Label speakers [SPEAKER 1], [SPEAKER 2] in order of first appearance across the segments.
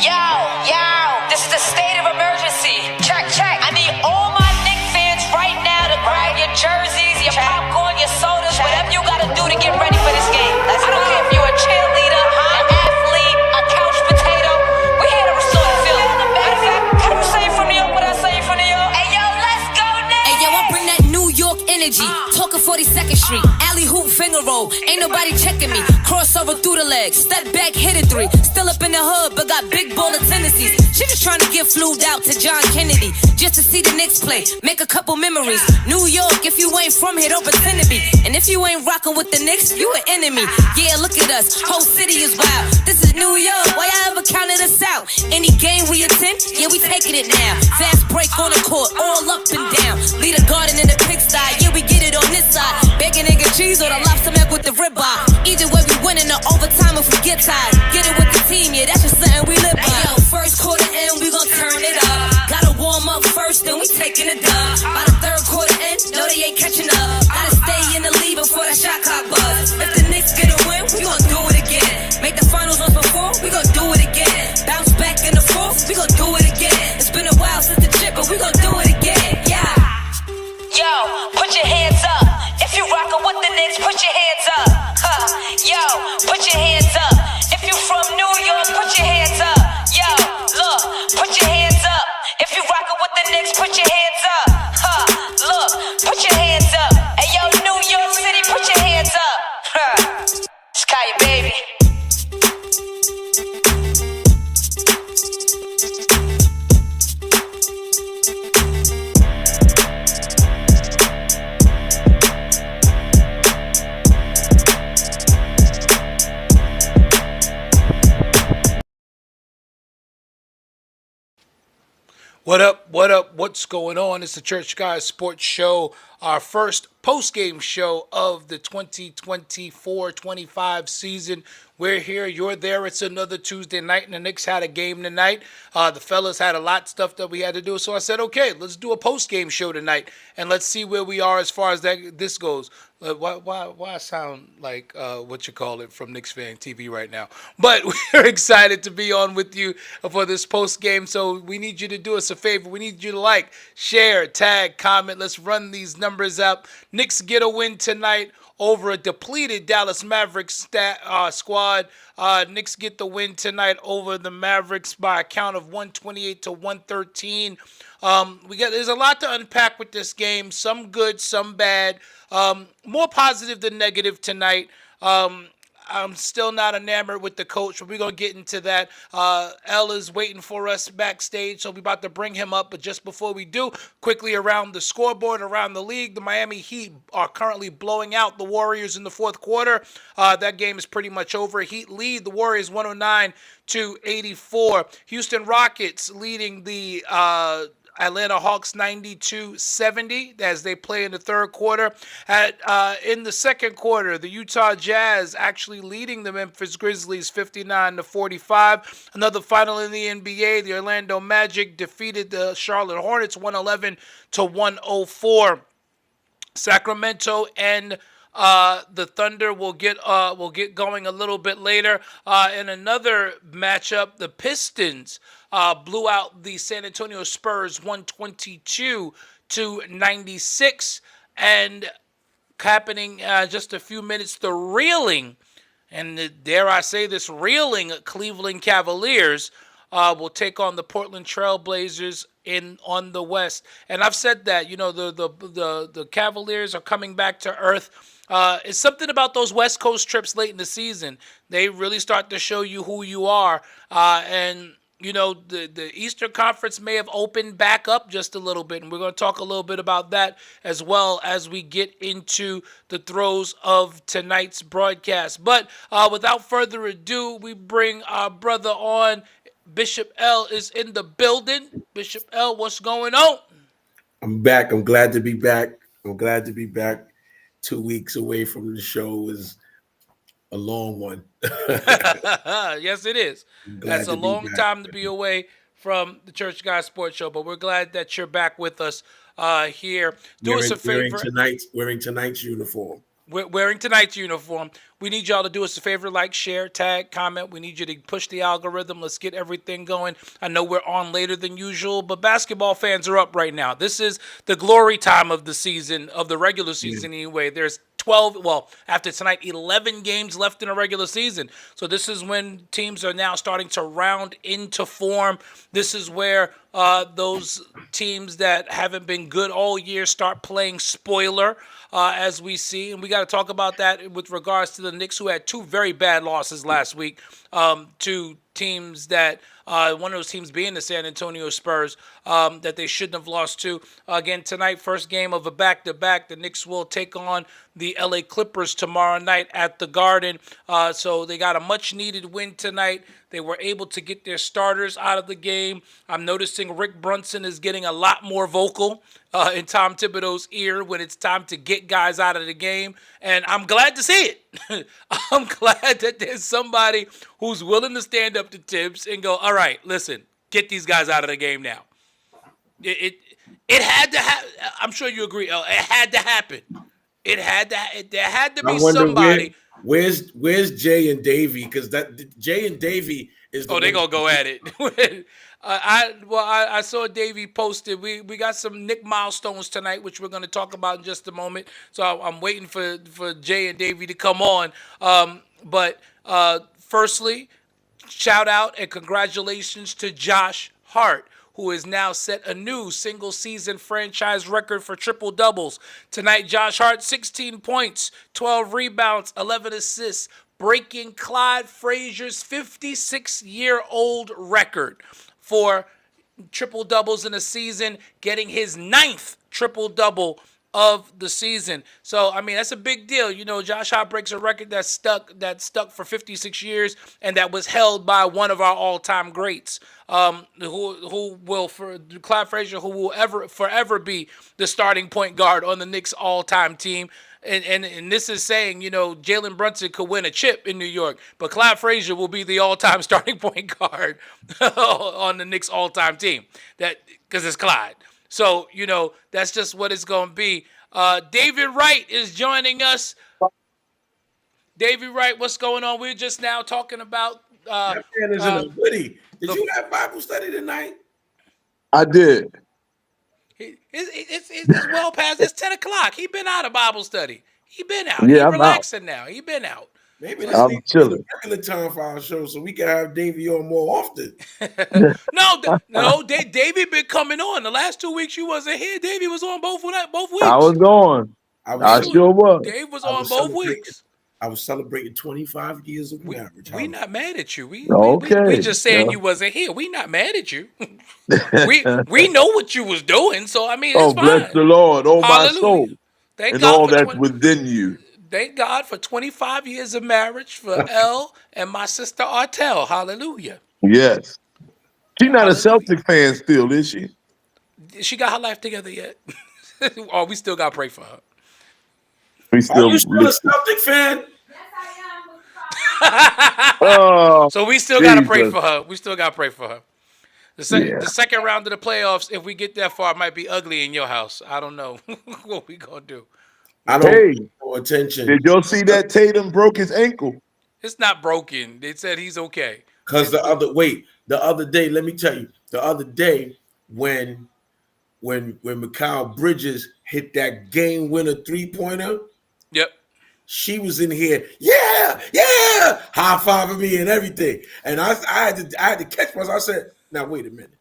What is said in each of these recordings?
[SPEAKER 1] Yo, this is the state of emergency. Check. I need all my Knicks fans right now to grab your jerseys, your popcorn, your sodas, whatever you gotta do to get ready for this game. I don't care if you're a cheerleader, an athlete, a couch potato. We're here to restore the feeling. Matter of fact, how do you say it from New York? What I say from New York? Hey, yo, let's go now.
[SPEAKER 2] Hey, yo, I bring that New York energy. Talking 42nd Street. Alley hoop finger roll. Ain't nobody checking me. Crossover through the legs. Step back, hit a three. Still up in the hood, but got big baller tendencies. She just trying to get flued out to John Kennedy. Just to see the Knicks play. Make a couple memories. New York, if you ain't from here, don't pretend to be. And if you ain't rocking with the Knicks, you an enemy. Yeah, look at us. Whole city is wild. This is New York. Why y'all ever counted us out? Any game we attend? Yeah, we taking it now. Fast break on the court. All up and down. Lead a garden in the pigsty. Yeah, we get it on this side. Bacon, egg, and cheese or the lobster mac with the ribeye. Either way, we winning the overtime if we get tired. Get it with the team, yeah, that's just something we live by. Hey, yo, first quarter in, we gon' turn it up. Gotta warm up first, then we taking a dub. By the third quarter in, no, they ain't catching up. Gotta stay in the lead before that shot clock buzz. If the Knicks get a win, we gon' do it again. Make the finals once before, we gon' do it again. Bounce back in the fourth, we gon' do it again. It's been a while since the chip, but we gon' do it again, yeah.
[SPEAKER 1] Yo, put your hands up. If you rockin' with the Knicks, put your hands up. Yo, put your hands up. If you from New York, put your hands up. Yo, look, put your hands up. If you rockin' with the Knicks, put your hands up. Look, put your hands up. Hey, yo, New York City, put your hands up. Sky, baby.
[SPEAKER 3] What up? What's going on? It's the Church Guys Sports Show, our first post-game show of the 2024-25 season. We're here, you're there. It's another Tuesday night, and the Knicks had a game tonight. The fellas had a lot of stuff that we had to do, so I said, okay, let's do a post-game show tonight, and let's see where we are as far as this goes. Why I sound like from Knicks Fan TV right now? But we're excited to be on with you for this post game. So we need you to do us a favor. We need you to like, share, tag, comment. Let's run these numbers up. Knicks get a win tonight over a depleted Dallas Mavericks squad. Knicks get the win tonight over the Mavericks by a count of 128-113. There's a lot to unpack with this game. Some good, some bad. More positive than negative tonight. I'm still not enamored with the coach, but we're going to get into that. L is waiting for us backstage, so we're about to bring him up. But just before we do, quickly around the scoreboard, around the league, the Miami Heat are currently blowing out the Warriors in the fourth quarter. That game is pretty much over. Heat lead the Warriors 109-84. Houston Rockets leading the Atlanta Hawks 92-70 as they play in the third quarter. In the second quarter, the Utah Jazz actually leading the Memphis Grizzlies 59-45. Another final in the NBA, the Orlando Magic defeated the Charlotte Hornets 111-104. Sacramento and the Thunder will get going a little bit later. In another matchup, the Pistons blew out the San Antonio Spurs 122-96, and happening just a few minutes, the reeling, and dare I say this, reeling Cleveland Cavaliers will take on the Portland Trailblazers on the West. And I've said that, the Cavaliers are coming back to earth. It's something about those West Coast trips late in the season. They really start to show you who you are. And the Eastern Conference may have opened back up just a little bit, and we're going to talk a little bit about that as well as we get into the throes of tonight's broadcast. But without further ado, we bring our brother on. Bishop L is in the building. Bishop L, what's going on?
[SPEAKER 4] I'm back. I'm glad to be back. 2 weeks away from the show is a long one.
[SPEAKER 3] Yes, it is. That's a long time to be away from the Church Guys Sports Show, but we're glad that you're back with us here. Do us a favor.
[SPEAKER 4] Wearing tonight's uniform.
[SPEAKER 3] wearing tonight's uniform. We need y'all to do us a favor, like, share, tag, comment. We need you to push the algorithm. Let's get everything going. I know we're on later than usual, but basketball fans are up right now. This is the glory time of the season, of the regular season anyway. There's 12, well, after tonight, 11 games left in a regular season. So this is when teams are now starting to round into form. This is where those teams that haven't been good all year start playing spoiler, as we see. And we got to talk about that with regards to the Knicks, who had two very bad losses last week to teams that one of those teams being the San Antonio Spurs, that they shouldn't have lost to. Again, tonight, first game of a back-to-back. The Knicks will take on the LA Clippers tomorrow night at the Garden. So they got a much-needed win tonight. They were able to get their starters out of the game. I'm noticing Rick Brunson is getting a lot more vocal in Tom Thibodeau's ear when it's time to get guys out of the game. And I'm glad to see it. I'm glad that there's somebody who's willing to stand up to Tibbs and go, all right, listen, get these guys out of the game now. It had to happen. I'm sure you agree. It had to happen. There had to be somebody.
[SPEAKER 4] Where's Jay and Davey? Because that Jay and Davey is.
[SPEAKER 3] They're gonna go at it. I saw Davey posted. We got some Nick milestones tonight, which we're gonna talk about in just a moment. So I'm waiting for Jay and Davey to come on. But firstly, shout out and congratulations to Josh Hart, who has now set a new single-season franchise record for triple-doubles. Tonight, Josh Hart, 16 points, 12 rebounds, 11 assists, breaking Clyde Frazier's 56-year-old record for triple-doubles in a season, getting his 9th triple-double of the season. So, I mean, that's a big deal. You know, Josh Hart breaks a record that stuck for 56 years and that was held by one of our all-time greats, who will, for Clyde Frazier, who will forever be the starting point guard on the Knicks all-time team. And this is saying, you know, Jalen Brunson could win a chip in New York, but Clyde Frazier will be the all-time starting point guard on the Knicks all-time team. Because it's Clyde. So, you know, that's just what it's going to be. David Wright is joining us. David Wright, what's going on? We're just now talking about...
[SPEAKER 4] that man is in a hoodie. Did you have Bible study tonight?
[SPEAKER 5] I did.
[SPEAKER 3] It's well past. It's 10 o'clock. He been out of Bible study. He been out.
[SPEAKER 5] Yeah,
[SPEAKER 3] He's relaxing now. He been out.
[SPEAKER 4] Maybe let's
[SPEAKER 5] I'm chilling.
[SPEAKER 4] Regular time for our show so we can have Davey on more often.
[SPEAKER 3] No, Davey been coming on. The last 2 weeks you wasn't here. Davey was on both weeks.
[SPEAKER 5] I was going. I sure was.
[SPEAKER 3] Dave was on both weeks.
[SPEAKER 4] I was celebrating 25 years of marriage.
[SPEAKER 3] We not mad at you. We just saying you wasn't here. We not mad at you. we know what you was doing. So I mean, it's fine.
[SPEAKER 5] Bless the Lord, oh
[SPEAKER 3] Hallelujah.
[SPEAKER 5] my soul,
[SPEAKER 3] Thank
[SPEAKER 5] and
[SPEAKER 3] God
[SPEAKER 5] all
[SPEAKER 3] for
[SPEAKER 5] that's within you.
[SPEAKER 3] Thank God for 25 years of marriage for Elle and my sister Artel. Hallelujah.
[SPEAKER 5] Yes. She's not a Celtic fan still, is she?
[SPEAKER 3] She got her life together yet? Or we still got to pray for her.
[SPEAKER 5] We still.
[SPEAKER 4] Are you still a Celtic fan?
[SPEAKER 5] Oh,
[SPEAKER 3] so we still got to pray for her. We still got to pray for her. The second round of the playoffs, if we get that far, might be ugly in your house. I don't know what we going to do.
[SPEAKER 4] I don't pay no attention.
[SPEAKER 5] Did y'all see that Tatum broke his ankle?
[SPEAKER 3] It's not broken. They said he's okay.
[SPEAKER 4] Because the other day, let me tell you, the other day when Mikal Bridges hit that game winner 3-pointer,
[SPEAKER 3] yep,
[SPEAKER 4] she was in here, yeah, high fiving me and everything, and I had to catch myself. I said, now wait a minute.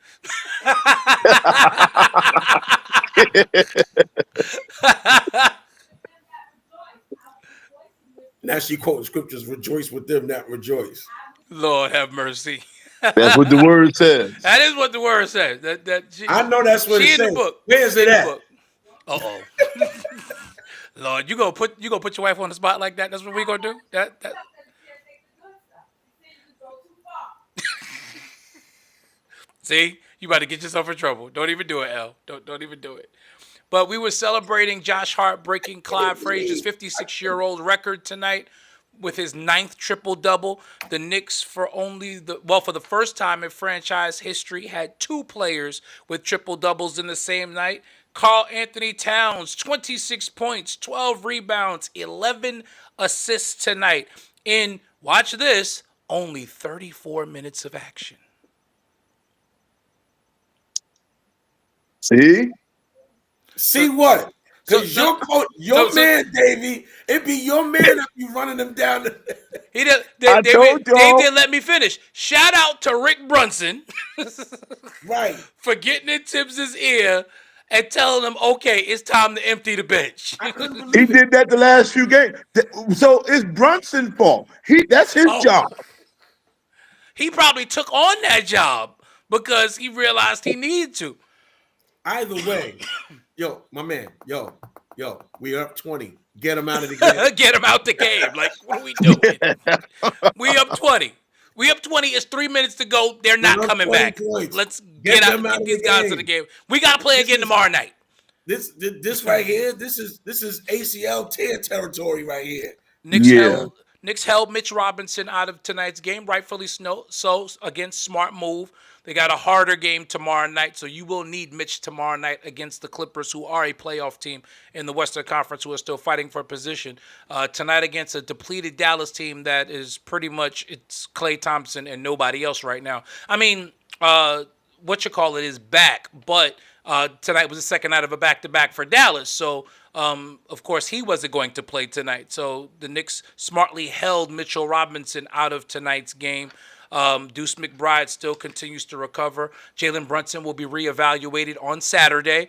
[SPEAKER 4] Now she quoting scriptures, rejoice with them that rejoice.
[SPEAKER 3] Lord have mercy.
[SPEAKER 5] That's what the word says.
[SPEAKER 3] That is what the word says.
[SPEAKER 4] I know that's what it says.
[SPEAKER 3] In the book.
[SPEAKER 4] Where's it at?
[SPEAKER 3] Uh-oh. Lord, you gonna put your wife on the spot like that? That's what we gonna do? That. See, you about to get yourself in trouble. Don't even do it, Elle. Don't even do it. But we were celebrating Josh Hart breaking Clyde Frazier's 56-year-old record tonight with his 9th triple-double. The Knicks, for the first time in franchise history, had 2 players with triple-doubles in the same night. Karl Anthony Towns, 26 points, 12 rebounds, 11 assists tonight in, watch this, only 34 minutes of action.
[SPEAKER 4] See what? Because
[SPEAKER 3] So-
[SPEAKER 4] your coach, man, Davey, it be your man if you running them down.
[SPEAKER 5] I told y'all.
[SPEAKER 3] Dave didn't let me finish. Shout out to Rick Brunson
[SPEAKER 4] Right.
[SPEAKER 3] for getting in Tibbs' ear and telling him, okay, it's time to empty the bench.
[SPEAKER 4] I couldn't
[SPEAKER 5] He
[SPEAKER 4] believe it.
[SPEAKER 5] did that the last few games. So it's Brunson's fault. That's his
[SPEAKER 3] Oh.
[SPEAKER 5] job.
[SPEAKER 3] He probably took on that job because he realized he needed to.
[SPEAKER 4] Either way, yo, my man, yo, we up 20. Get him out of the game.
[SPEAKER 3] Get him out the game. Like, what are we doing? We up 20. We up 20. It's 3 minutes to go. They're not
[SPEAKER 4] We're up
[SPEAKER 3] coming
[SPEAKER 4] 20
[SPEAKER 3] back.
[SPEAKER 4] points.
[SPEAKER 3] Let's
[SPEAKER 4] Get
[SPEAKER 3] get
[SPEAKER 4] them out of
[SPEAKER 3] these
[SPEAKER 4] the
[SPEAKER 3] guys
[SPEAKER 4] game.
[SPEAKER 3] to the game. We got to play again tomorrow night.
[SPEAKER 4] This right here, this is ACL tear territory right here.
[SPEAKER 3] Knicks held Mitch Robinson out of tonight's game, rightfully so, against smart move. They got a harder game tomorrow night, so you will need Mitch tomorrow night against the Clippers, who are a playoff team in the Western Conference, who are still fighting for position. Tonight against a depleted Dallas team that is pretty much, it's Klay Thompson and nobody else right now. I mean, is back, but tonight was the second night of a back-to-back for Dallas, so of course he wasn't going to play tonight. So the Knicks smartly held Mitchell Robinson out of tonight's game. Deuce McBride still continues to recover. Jalen Brunson will be reevaluated on Saturday.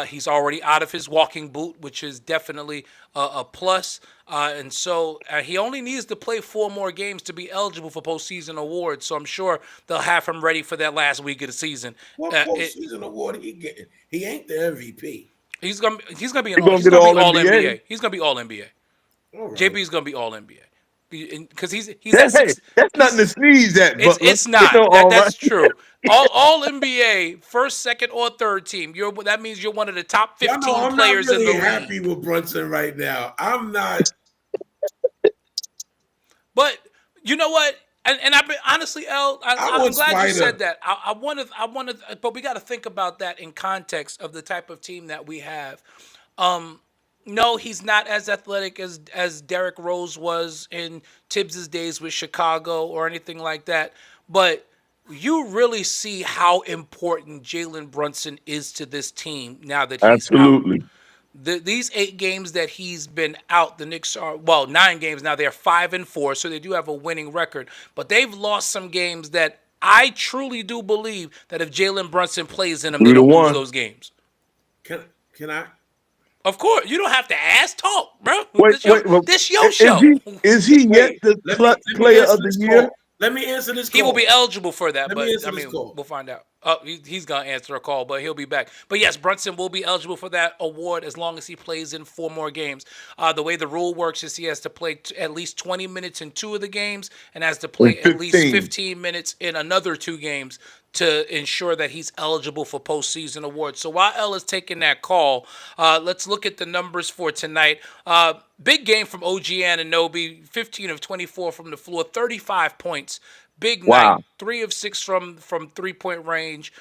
[SPEAKER 3] He's already out of his walking boot, which is definitely a plus. And so he only needs to play 4 more games to be eligible for postseason awards. So I'm sure they'll have him ready for that last week of the season.
[SPEAKER 4] What postseason award he getting? He ain't the MVP.
[SPEAKER 3] He's gonna be
[SPEAKER 5] He's gonna get all
[SPEAKER 3] NBA.
[SPEAKER 5] NBA.
[SPEAKER 3] He's gonna be all NBA.
[SPEAKER 4] All right.
[SPEAKER 3] JB's gonna be all NBA. Because he's
[SPEAKER 5] That's nothing to sneeze at.
[SPEAKER 3] It's not. That's true. All NBA, first, second, or third team. That means you're one of the top 15
[SPEAKER 4] I'm
[SPEAKER 3] players
[SPEAKER 4] not really
[SPEAKER 3] in the
[SPEAKER 4] happy
[SPEAKER 3] league.
[SPEAKER 4] with Brunson right now. I'm not.
[SPEAKER 3] But you know what? And I've been honestly, I'm
[SPEAKER 4] want
[SPEAKER 3] glad you
[SPEAKER 4] Spider.
[SPEAKER 3] said that. I want to, but we got to think about that in context of the type of team that we have. No, he's not as athletic as Derrick Rose was in Tibbs' days with Chicago or anything like that. But you really see how important Jalen Brunson is to this team now that he's
[SPEAKER 5] Absolutely.
[SPEAKER 3] out. These 8 games that he's been out, the Knicks are, 9 games now. They're 5-4, so they do have a winning record. But they've lost some games that I truly do believe that if Jalen Brunson plays in them, they don't lose those games.
[SPEAKER 4] Can I?
[SPEAKER 3] Of course, you don't have to ask. Talk, bro.
[SPEAKER 5] Wait,
[SPEAKER 3] this your show.
[SPEAKER 5] Is he yet the player of the year?
[SPEAKER 4] Let me answer this call.
[SPEAKER 3] He will be eligible for that,
[SPEAKER 4] Let me
[SPEAKER 3] but
[SPEAKER 4] answer
[SPEAKER 3] I
[SPEAKER 4] this
[SPEAKER 3] mean,
[SPEAKER 4] call.
[SPEAKER 3] we'll find out. He's going to answer a call, but he'll be back. But yes, Brunson will be eligible for that award as long as he plays in 4 more games. The way the rule works is he has to play at least 20 minutes in 2 of the games and has to play at least 15 minutes in another 2 games to ensure that he's eligible for postseason awards. So while L is taking that call, let's look at the numbers for tonight. Big game from OG Anunoby, 15 of 24 from the floor, 35 points. Big night, 3 of 6 from 3-point range.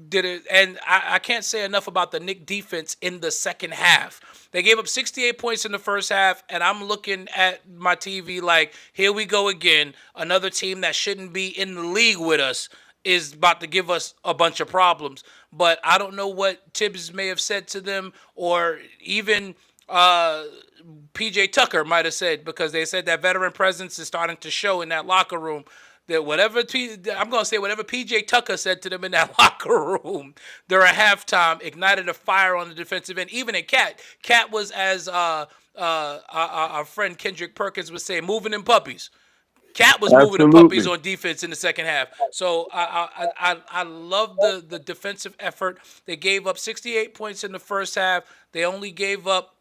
[SPEAKER 3] Did it, and I can't say enough about the Knicks defense in the second half. They gave up 68 points in the first half, and I'm looking at my TV like, here we go again. Another team that shouldn't be in the league with us is about to give us a bunch of problems. But I don't know what Tibbs may have said to them, or even PJ Tucker might have said, because they said that veteran presence is starting to show in that locker room. That whatever PJ Tucker said to them in that locker room during halftime ignited a fire on the defensive end. Even at Cat was, as our friend Kendrick Perkins would say, moving in puppies. Cat was moving the puppies on defense in the second half. So I love the defensive effort. They gave up 68 points in the first half. They only gave up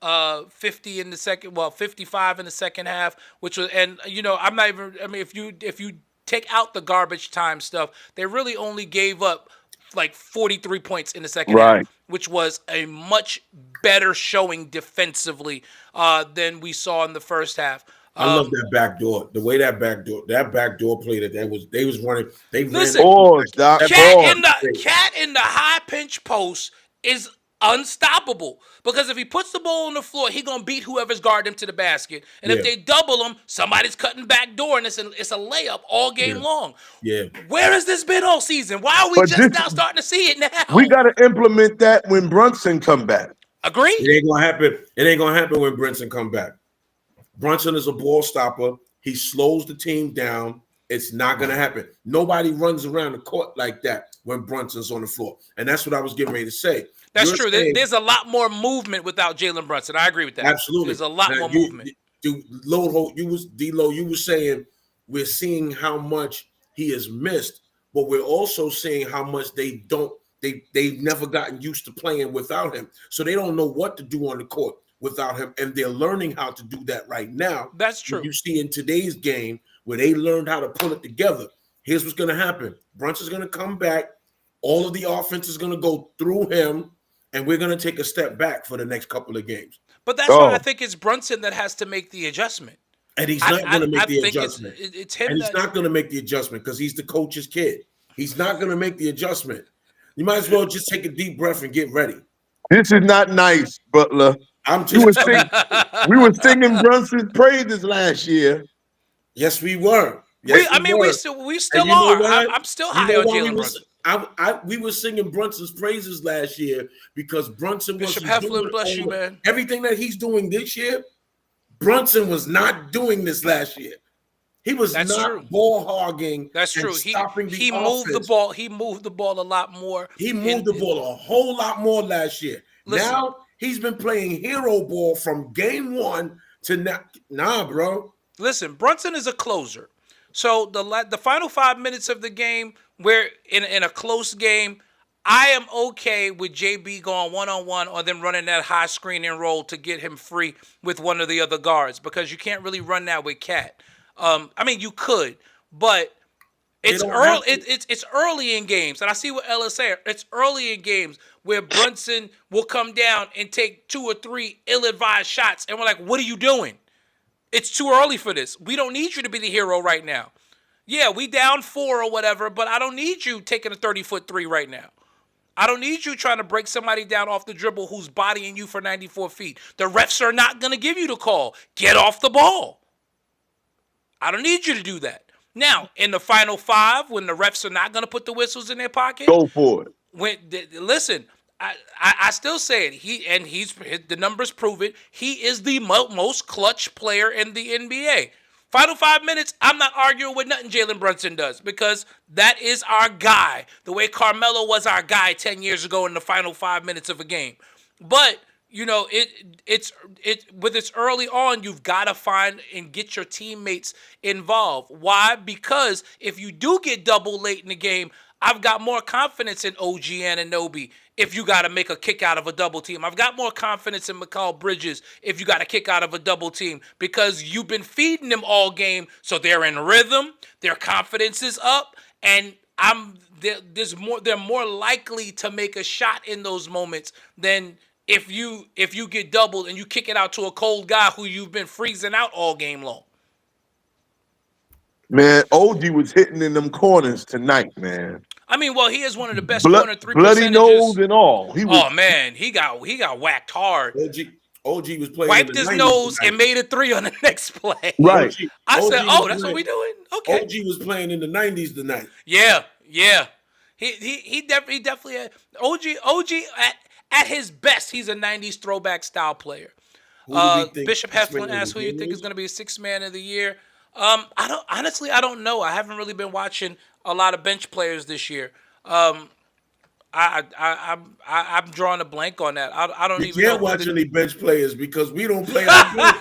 [SPEAKER 3] 50 in the second, 55 in the second half, which was, and I'm not even, I mean, if you take out the garbage time stuff, they really only gave up like 43 points in the second half, which was a much better showing defensively than we saw in the first half.
[SPEAKER 4] I love that back door. The way that back door played it. They was running. They
[SPEAKER 3] listen,
[SPEAKER 4] ran
[SPEAKER 3] Cat in the high pinch post is unstoppable. Because if he puts the ball on the floor, he gonna beat whoever's guarding him to the basket. And if
[SPEAKER 4] Yeah.
[SPEAKER 3] they double him, somebody's cutting back door, and it's a layup all game
[SPEAKER 4] Yeah.
[SPEAKER 3] long.
[SPEAKER 4] Yeah.
[SPEAKER 3] Where has this been all season? Why are we
[SPEAKER 5] But
[SPEAKER 3] just
[SPEAKER 5] this-
[SPEAKER 3] now starting to see it now?
[SPEAKER 5] We got to implement that when Brunson come back.
[SPEAKER 3] Agree?
[SPEAKER 4] It ain't gonna happen. It ain't gonna happen when Brunson come back. Brunson is a ball stopper. He slows the team down. It's not gonna happen. Nobody runs around the court like that when Brunson's on the floor. And that's what I was getting ready to say.
[SPEAKER 3] That's
[SPEAKER 4] You're
[SPEAKER 3] true.
[SPEAKER 4] saying-
[SPEAKER 3] There's a lot more movement without Jalen Brunson. I agree with that.
[SPEAKER 4] Absolutely.
[SPEAKER 3] There's a lot
[SPEAKER 4] Now,
[SPEAKER 3] more movement.
[SPEAKER 4] D-Lo, you were saying we're seeing how much he has missed, but we're also seeing how much they've never gotten used to playing without him. So they don't know what to do on the court without him, and they're learning how to do that right now.
[SPEAKER 3] That's true.
[SPEAKER 4] You see in today's game where they learned how to pull it together. Here's what's going to happen. Brunson's going to come back. All of the offense is going to go through him, and we're going to take a step back for the next couple of games.
[SPEAKER 3] But that's why I think it's Brunson that has to make the adjustment.
[SPEAKER 4] And he's not going to make the
[SPEAKER 3] think
[SPEAKER 4] adjustment.
[SPEAKER 3] It's him
[SPEAKER 4] And he's
[SPEAKER 3] that.
[SPEAKER 4] not going to make the adjustment because he's the coach's kid. He's not going to make the adjustment. You might as well just take a deep breath and get ready.
[SPEAKER 5] This is not nice, Butler.
[SPEAKER 4] I'm
[SPEAKER 5] We were,
[SPEAKER 4] just
[SPEAKER 5] we were singing Brunson's praises last year.
[SPEAKER 4] yes, we were. Yes,
[SPEAKER 3] we
[SPEAKER 4] were.
[SPEAKER 3] still
[SPEAKER 4] And you know
[SPEAKER 3] are.
[SPEAKER 4] what?
[SPEAKER 3] I'm still
[SPEAKER 4] You
[SPEAKER 3] high
[SPEAKER 4] know
[SPEAKER 3] on
[SPEAKER 4] why
[SPEAKER 3] Jalen Brunson.
[SPEAKER 4] we were singing Brunson's praises last year because Brunson
[SPEAKER 3] Bishop
[SPEAKER 4] wasn't
[SPEAKER 3] Heflin,
[SPEAKER 4] doing
[SPEAKER 3] bless you, man.
[SPEAKER 4] everything that he's doing this year. Brunson was not doing this last year. He was
[SPEAKER 3] That's
[SPEAKER 4] not
[SPEAKER 3] true.
[SPEAKER 4] ball hogging.
[SPEAKER 3] That's
[SPEAKER 4] and
[SPEAKER 3] true.
[SPEAKER 4] Stopping the
[SPEAKER 3] He moved the
[SPEAKER 4] offense.
[SPEAKER 3] ball. He moved the ball a lot more.
[SPEAKER 4] He moved the ball a whole lot more last year.
[SPEAKER 3] Listen.
[SPEAKER 4] Now he's been playing hero ball from game one to now. Nah, bro.
[SPEAKER 3] Listen, Brunson is a closer. So the final 5 minutes of the game, where in a close game, I am okay with JB going one-on-one or them running that high screen and roll to get him free with one of the other guards because you can't really run that with Cat. I mean, you could, but it's
[SPEAKER 4] don't
[SPEAKER 3] early.
[SPEAKER 4] have to.
[SPEAKER 3] It's early in games, and I see what Ella saying. It's early in games where Brunson will come down and take 2 or 3 ill-advised shots, and we're like, "What are you doing? It's too early for this. We don't need you to be the hero right now. Yeah, we down 4 or whatever, but I don't need you taking a 30-foot three right now. I don't need you trying to break somebody down off the dribble who's bodying you for 94 feet. The refs are not going to give you the call. Get off the ball. I don't need you to do that. Now, in the final 5, when the refs are not going to put the whistles in their pocket,
[SPEAKER 5] Go for it.
[SPEAKER 3] listen, I still say it. The numbers prove it. He is the most clutch player in the NBA. Final 5 minutes, I'm not arguing with nothing Jalen Brunson does because that is our guy. The way Carmelo was our guy 10 years ago in the final 5 minutes of a game. But you know, it's with it's early on, you've got to find and get your teammates involved. Why? Because if you do get double late in the game, I've got more confidence in OG Anunoby if you got to make a kick out of a double team. I've got more confidence in Mikal Bridges if you got to kick out of a double team because you've been feeding them all game, so they're in rhythm, their confidence is up, and they're more likely to make a shot in those moments than if you get doubled and you kick it out to a cold guy who you've been freezing out all game long.
[SPEAKER 5] Man, OG was hitting in them corners tonight, man.
[SPEAKER 3] I mean, well, he is one of the best corner 3
[SPEAKER 5] bloody nose
[SPEAKER 3] percentages.
[SPEAKER 5] and all. He was,
[SPEAKER 3] Oh man, he got whacked hard.
[SPEAKER 4] OG was playing.
[SPEAKER 3] Wiped
[SPEAKER 4] in the
[SPEAKER 3] his
[SPEAKER 4] 90s
[SPEAKER 3] nose
[SPEAKER 4] tonight.
[SPEAKER 3] and made a 3 on the next play.
[SPEAKER 5] right.
[SPEAKER 3] I
[SPEAKER 4] OG
[SPEAKER 3] said,
[SPEAKER 4] was
[SPEAKER 3] "Oh, that's what
[SPEAKER 4] playing-
[SPEAKER 3] we doing." Okay.
[SPEAKER 4] OG was playing in the 90s tonight.
[SPEAKER 3] Yeah. He definitely had OG at his best. He's a 90s throwback style player.
[SPEAKER 4] Who do we think
[SPEAKER 3] Bishop
[SPEAKER 4] sixth man
[SPEAKER 3] Heflin
[SPEAKER 4] of the
[SPEAKER 3] asked who you
[SPEAKER 4] game
[SPEAKER 3] think
[SPEAKER 4] is?
[SPEAKER 3] is going to be a 6th man of the year. I don't know. I haven't really been watching a lot of bench players this year. I'm drawing a blank on that. I don't
[SPEAKER 4] We
[SPEAKER 3] even know.
[SPEAKER 4] can't watch any bench players because we don't play our game.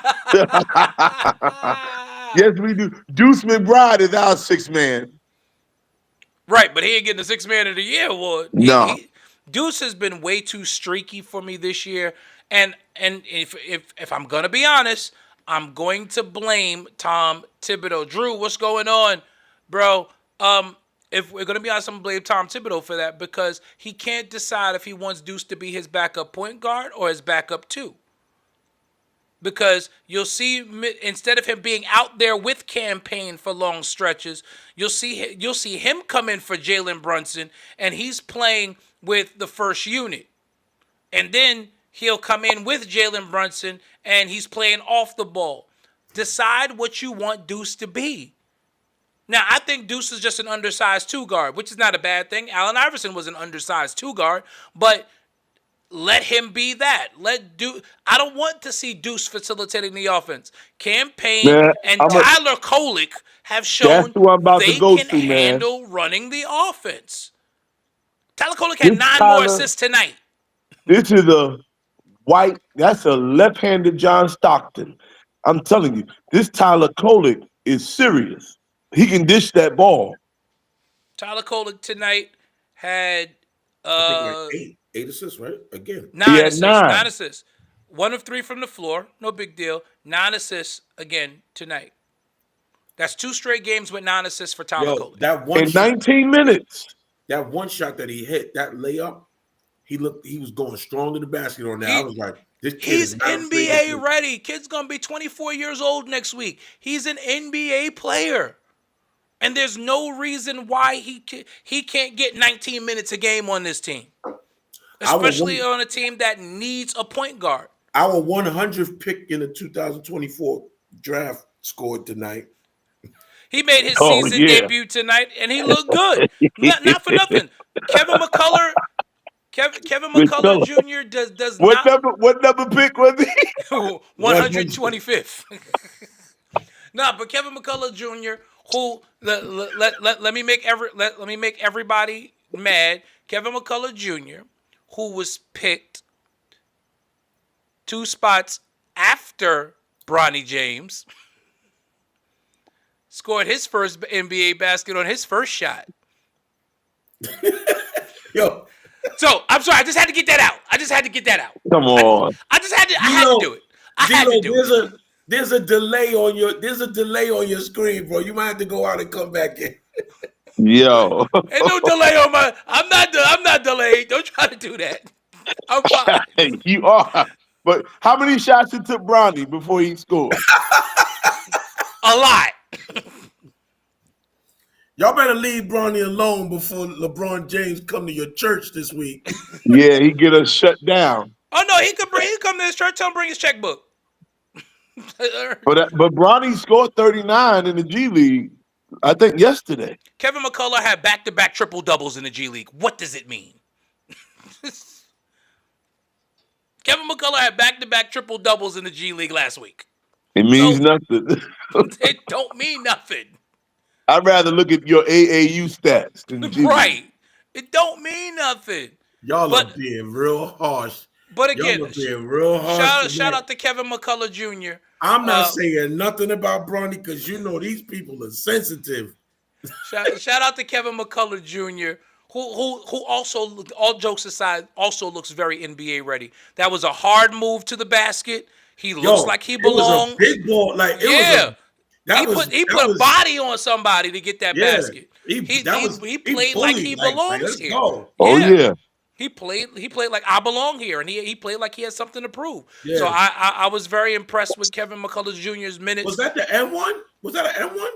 [SPEAKER 5] Yes, we do. Deuce McBride is our 6th man.
[SPEAKER 3] Right, but he ain't getting the 6th man of the year award.
[SPEAKER 5] No.
[SPEAKER 3] Deuce has been way too streaky for me this year, and if I'm gonna be honest, I'm going to blame Tom Thibodeau. Drew, what's going on, bro? If we're gonna be honest, I'm gonna blame Tom Thibodeau for that because he can't decide if he wants Deuce to be his backup point guard or his backup 2. Because you'll see, instead of him being out there with Campaign for long stretches, you'll see him come in for Jalen Brunson, and he's playing with the first unit. And then he'll come in with Jalen Brunson, and he's playing off the ball. Decide what you want Deuce to be. Now, I think Deuce is just an undersized two guard, which is not a bad thing. Allen Iverson was an undersized two guard, but let him be that. I don't want to see Deuce facilitating the offense. Cam Payne
[SPEAKER 5] Man,
[SPEAKER 3] and
[SPEAKER 5] I'm a-
[SPEAKER 3] Tyler Kolek have
[SPEAKER 5] That's
[SPEAKER 3] shown
[SPEAKER 5] who I'm about
[SPEAKER 3] they
[SPEAKER 5] to go
[SPEAKER 3] can
[SPEAKER 5] to, man.
[SPEAKER 3] handle running the offense. Tyler Kolek had
[SPEAKER 5] This
[SPEAKER 3] 9 more
[SPEAKER 5] Tyler-
[SPEAKER 3] assists tonight.
[SPEAKER 5] This is that's a left-handed John Stockton. I'm telling you, this Tyler Kolek is serious. He can dish that ball.
[SPEAKER 3] Tyler Kolek tonight had
[SPEAKER 4] I think like eight assists, right? Again.
[SPEAKER 3] 9
[SPEAKER 5] He had
[SPEAKER 3] assists.
[SPEAKER 5] 9.
[SPEAKER 3] 9 assists. 1 of 3 from the floor. No big deal. 9 assists again tonight. That's 2 straight games with 9 assists for Tyler Kolek.
[SPEAKER 4] That one
[SPEAKER 5] In
[SPEAKER 4] shot,
[SPEAKER 5] 19 minutes.
[SPEAKER 4] that one shot that he hit, that layup, he was going strong to the basket on that. I was like, this kid
[SPEAKER 3] He's
[SPEAKER 4] is not afraid to
[SPEAKER 3] NBA
[SPEAKER 4] shoot.
[SPEAKER 3] ready. Kid's going to be 24 years old next week. He's an NBA player. And there's no reason why he can't get 19 minutes a game on this team. Especially on a team that needs a point guard.
[SPEAKER 4] Our 100th pick in the 2024 draft scored tonight.
[SPEAKER 3] He made his
[SPEAKER 5] Oh,
[SPEAKER 3] season
[SPEAKER 5] yeah.
[SPEAKER 3] debut tonight, and he looked good. Not for nothing. Kevin McCullough Jr. does
[SPEAKER 5] What
[SPEAKER 3] not
[SPEAKER 5] number pick was he?
[SPEAKER 3] 125th. No, but Kevin McCullough Jr., who let me make everybody mad. Kevin McCullough Jr., who was picked 2 spots after Bronny James, scored his first NBA basket on his first shot.
[SPEAKER 4] Yo,
[SPEAKER 3] So I'm sorry, I just had to get that out.
[SPEAKER 5] Come on.
[SPEAKER 3] I had to do it. I had to do it.
[SPEAKER 4] There's a delay on your screen, bro. You might have to go out and come back in.
[SPEAKER 5] Yo.
[SPEAKER 3] Ain't no delay on my. I'm not delayed. Don't try to do that. I'm fine.
[SPEAKER 5] You are. But how many shots it took Bronny before he scored?
[SPEAKER 3] A lot.
[SPEAKER 4] Y'all better leave Bronny alone before LeBron James come to your church this week.
[SPEAKER 5] Yeah, he get us shut down.
[SPEAKER 3] Oh no, he come to his church. Tell him bring his checkbook.
[SPEAKER 5] But Bronny scored 39 in the G League, I think yesterday.
[SPEAKER 3] Kevin McCullough had back-to-back triple doubles in the G League. What does it mean? Kevin McCullough had back-to-back triple doubles in the G League last week.
[SPEAKER 5] It means nothing.
[SPEAKER 3] It don't mean nothing.
[SPEAKER 5] I'd rather look at your AAU stats than the G League.
[SPEAKER 3] Right. It don't mean nothing.
[SPEAKER 4] Y'all
[SPEAKER 3] But-
[SPEAKER 4] are being real harsh.
[SPEAKER 3] But again,
[SPEAKER 4] Y'all are being real harsh.
[SPEAKER 3] shout out to Kevin McCullough Jr.
[SPEAKER 4] I'm not saying nothing about Bronny because you know these people are sensitive.
[SPEAKER 3] Shout out to Kevin McCullough Jr., who also, all jokes aside, also looks very NBA ready. That was a hard move to the basket. He looks like he belonged.
[SPEAKER 4] It was a big ball. Like, it
[SPEAKER 3] Yeah.
[SPEAKER 4] was
[SPEAKER 3] He put a body on somebody to get that
[SPEAKER 4] Yeah.
[SPEAKER 3] basket. He played like
[SPEAKER 4] bullied,
[SPEAKER 3] he
[SPEAKER 4] like,
[SPEAKER 3] belongs
[SPEAKER 4] let's
[SPEAKER 3] here.
[SPEAKER 4] go.
[SPEAKER 5] Oh, yeah.
[SPEAKER 3] He played like I belong here, and he played like he had something to prove.
[SPEAKER 4] Yeah.
[SPEAKER 3] So I was very impressed with Kevin McCullough Jr.'s minutes.
[SPEAKER 4] Was that the M1? Was that an M1?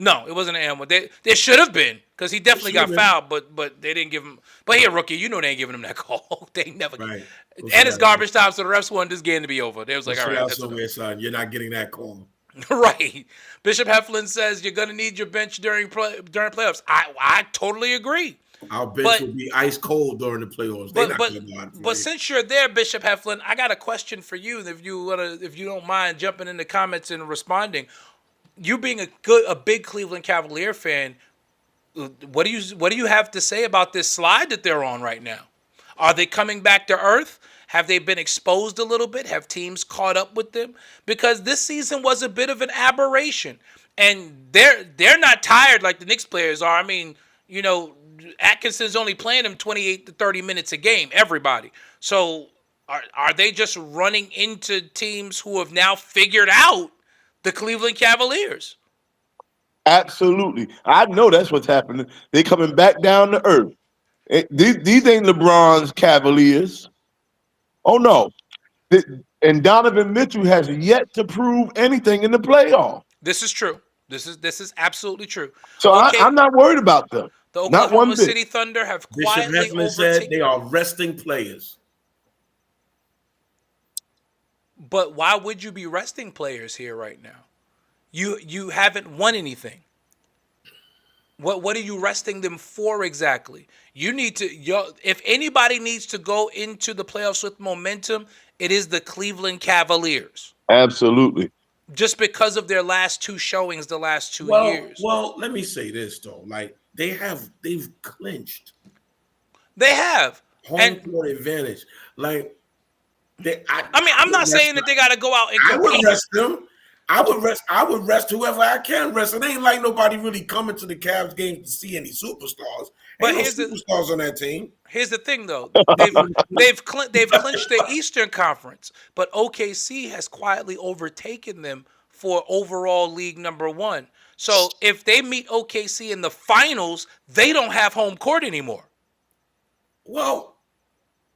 [SPEAKER 3] No, it wasn't an M1. There should have been, because he definitely got
[SPEAKER 4] should have
[SPEAKER 3] fouled, but they didn't give him. But he a rookie, you know they ain't giving him that call. They never.
[SPEAKER 4] Right.
[SPEAKER 3] And it's garbage time, so the refs wanted this game to be over. They was like, all right, that's
[SPEAKER 4] somewhere, son. You're not getting that call.
[SPEAKER 3] right. Bishop Heflin says you're gonna need your bench during playoffs. I totally agree.
[SPEAKER 4] Our bench will be ice cold during the playoffs. They're not gonna go out and play.
[SPEAKER 3] Since you're there, Bishop Heflin, I got a question for you. If you don't mind jumping in the comments and responding, you being a big Cleveland Cavalier fan, what do you have to say about this slide that they're on right now? Are they coming back to earth? Have they been exposed a little bit? Have teams caught up with them? Because this season was a bit of an aberration, and they're not tired like the Knicks players are. I mean, Atkinson's only playing them 28 to 30 minutes a game, everybody. So are they just running into teams who have now figured out the Cleveland Cavaliers?
[SPEAKER 5] Absolutely. I know that's what's happening. They coming back down to earth. These ain't LeBron's Cavaliers. Oh, no. And Donovan Mitchell has yet to prove anything in the playoff.
[SPEAKER 3] This is true. This is absolutely true.
[SPEAKER 5] So
[SPEAKER 3] Okay.
[SPEAKER 5] I'm not worried about them.
[SPEAKER 3] The
[SPEAKER 5] Not one
[SPEAKER 3] Oklahoma
[SPEAKER 5] bit.
[SPEAKER 3] City Thunder have
[SPEAKER 4] Bishop
[SPEAKER 3] quietly
[SPEAKER 4] Heflin said
[SPEAKER 3] overtaken.
[SPEAKER 4] they are resting players.
[SPEAKER 3] But why would you be resting players here right now? You haven't won anything. What are you resting them for exactly? You need to if anybody needs to go into the playoffs with momentum, it is the Cleveland Cavaliers.
[SPEAKER 5] Absolutely.
[SPEAKER 3] Just because of their last two showings the last 2
[SPEAKER 4] Well,
[SPEAKER 3] years.
[SPEAKER 4] well, let me say this though. Like they've clinched
[SPEAKER 3] They have.
[SPEAKER 4] home
[SPEAKER 3] And
[SPEAKER 4] court advantage. Like
[SPEAKER 3] I mean, I'm not saying that they got to go out and
[SPEAKER 4] I would
[SPEAKER 3] compete.
[SPEAKER 4] rest them. I would rest whoever I can rest. It ain't like nobody really coming to the Cavs game to see any superstars.
[SPEAKER 3] But
[SPEAKER 4] Ain't no
[SPEAKER 3] here's the-
[SPEAKER 4] superstars on that team.
[SPEAKER 3] Here's the thing, though. They've clinched the Eastern Conference, but OKC has quietly overtaken them for overall league number 1. So if they meet OKC in the finals, they don't have home court anymore.
[SPEAKER 4] Well,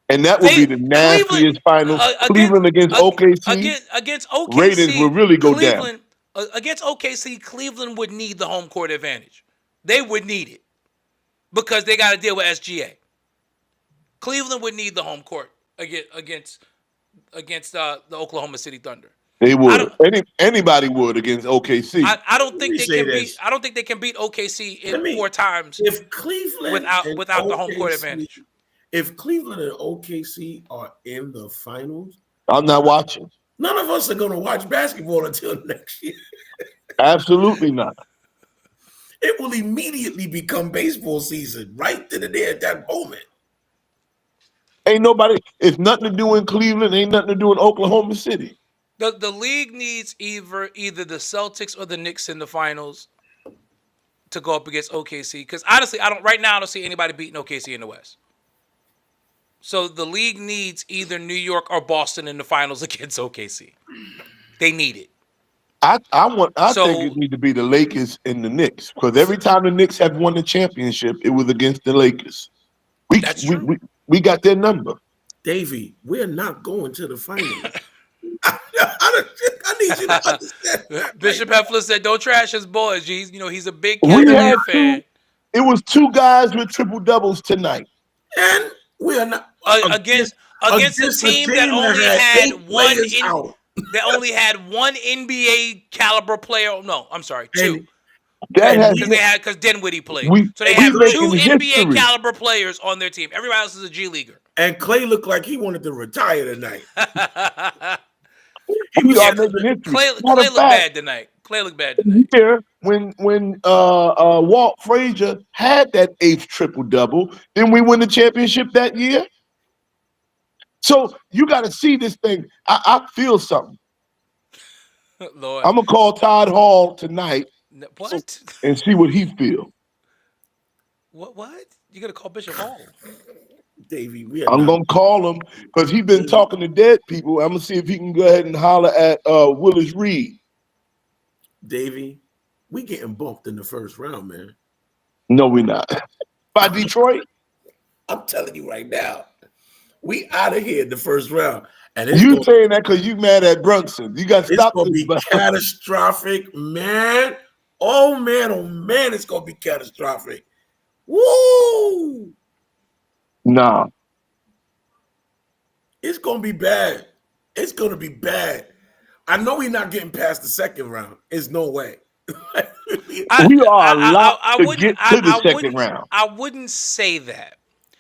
[SPEAKER 5] And that would be the nastiest finals. Cleveland against OKC.
[SPEAKER 3] Against OKC,
[SPEAKER 5] ratings will really go down.
[SPEAKER 3] Cleveland, against OKC, Cleveland would need the home court advantage. They would need it because they got to deal with SGA. Cleveland would need the home court against the Oklahoma City Thunder.
[SPEAKER 5] They would. Anybody would against OKC.
[SPEAKER 3] I don't think
[SPEAKER 4] Let
[SPEAKER 3] they
[SPEAKER 4] me
[SPEAKER 3] can
[SPEAKER 4] say
[SPEAKER 3] beat.
[SPEAKER 4] this.
[SPEAKER 3] I don't think they can beat OKC
[SPEAKER 4] Let me-
[SPEAKER 3] 4 times.
[SPEAKER 4] if Cleveland
[SPEAKER 3] without the home court advantage.
[SPEAKER 4] If Cleveland and OKC are in the finals,
[SPEAKER 5] I'm not watching.
[SPEAKER 4] none of us are going to watch basketball until next year.
[SPEAKER 5] Absolutely not.
[SPEAKER 4] It will immediately become baseball season right then and there at that moment.
[SPEAKER 5] Ain't nobody. It's nothing to do in Cleveland. Ain't nothing to do in Oklahoma City.
[SPEAKER 3] The league needs either the Celtics or the Knicks in the finals to go up against OKC. Because honestly, I don't see anybody beating OKC in the West. So the league needs either New York or Boston in the finals against OKC. They need it.
[SPEAKER 5] I think it need to be the Lakers and the Knicks because every time the Knicks have won the championship, it was against the Lakers.
[SPEAKER 3] That's true.
[SPEAKER 5] We got their number.
[SPEAKER 4] Davey, we're not going to the finals. I need you to understand that.
[SPEAKER 3] Bishop Heffler said, "Don't trash his boys." He's a big
[SPEAKER 5] We
[SPEAKER 3] Cavalier
[SPEAKER 5] had
[SPEAKER 3] fan.
[SPEAKER 5] It was 2 guys with triple doubles tonight.
[SPEAKER 4] And we are not
[SPEAKER 3] Against a team that only had one NBA caliber player. No, I'm sorry, 2.
[SPEAKER 5] That has
[SPEAKER 3] Because Dinwiddie played.
[SPEAKER 5] We-
[SPEAKER 3] So they
[SPEAKER 5] we
[SPEAKER 3] have 2
[SPEAKER 5] making
[SPEAKER 3] NBA
[SPEAKER 5] history.
[SPEAKER 3] caliber players on their team. Everybody else is a G leaguer.
[SPEAKER 4] And Clay looked like he wanted to retire tonight.
[SPEAKER 5] we are making history.
[SPEAKER 3] Clay
[SPEAKER 5] Matter
[SPEAKER 3] looked
[SPEAKER 5] of fact,
[SPEAKER 3] bad tonight. Clay looked bad tonight.
[SPEAKER 5] here when Walt Frazier had that 8th triple double, then we win the championship that year. So you got to see this thing. I feel something.
[SPEAKER 3] Lord,
[SPEAKER 5] I'm gonna call Todd Hall tonight
[SPEAKER 3] what?
[SPEAKER 5] and see what he feel.
[SPEAKER 3] What? You gonna call Bishop Hall?
[SPEAKER 4] Davey, we are
[SPEAKER 5] I'm
[SPEAKER 4] not-
[SPEAKER 5] gonna call him because he's been talking to dead people. I'm gonna see if he can go ahead and holler at Willis Reed.
[SPEAKER 4] Davey, we getting bumped in the first round, man.
[SPEAKER 5] No, we're not. By Detroit.
[SPEAKER 4] I'm telling you right now. We out of here in the first round. And it's
[SPEAKER 5] You
[SPEAKER 4] gonna,
[SPEAKER 5] saying that because you mad at Brunson. You got to
[SPEAKER 4] it's
[SPEAKER 5] stop
[SPEAKER 4] gonna
[SPEAKER 5] this.
[SPEAKER 4] be catastrophic, man. Oh man, it's gonna be catastrophic. Woo!
[SPEAKER 5] Nah.
[SPEAKER 4] It's gonna be bad. It's gonna be bad. I know we're not getting past the second round. There's no way.
[SPEAKER 5] We are locked to get to the second round.
[SPEAKER 3] I wouldn't say that.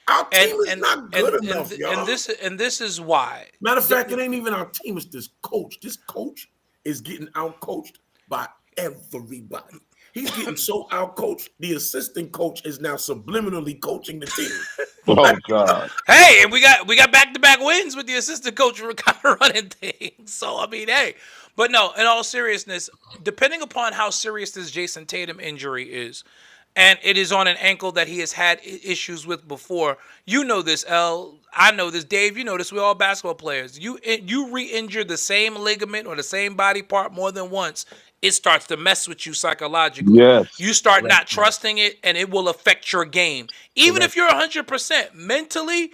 [SPEAKER 4] Our team is not good enough, y'all.
[SPEAKER 3] And this is why.
[SPEAKER 4] Matter of fact, it ain't even our team. It's this coach. This coach is getting out-coached by everybody. He's getting so out-coached. The assistant coach is now subliminally coaching the team.
[SPEAKER 5] Oh God.
[SPEAKER 3] Hey, and we got back-to-back wins with the assistant coach kind of running things. So I mean, hey, but no. In all seriousness, depending upon how serious this Jason Tatum injury is, and it is on an ankle that he has had issues with before. You know this, L. I know this, Dave. You know this. We're all basketball players. You re-injure the same ligament or the same body part more than once, it starts to mess with you psychologically.
[SPEAKER 5] Yes.
[SPEAKER 3] You start not trusting it, and it will affect your game. Even if you're 100% mentally,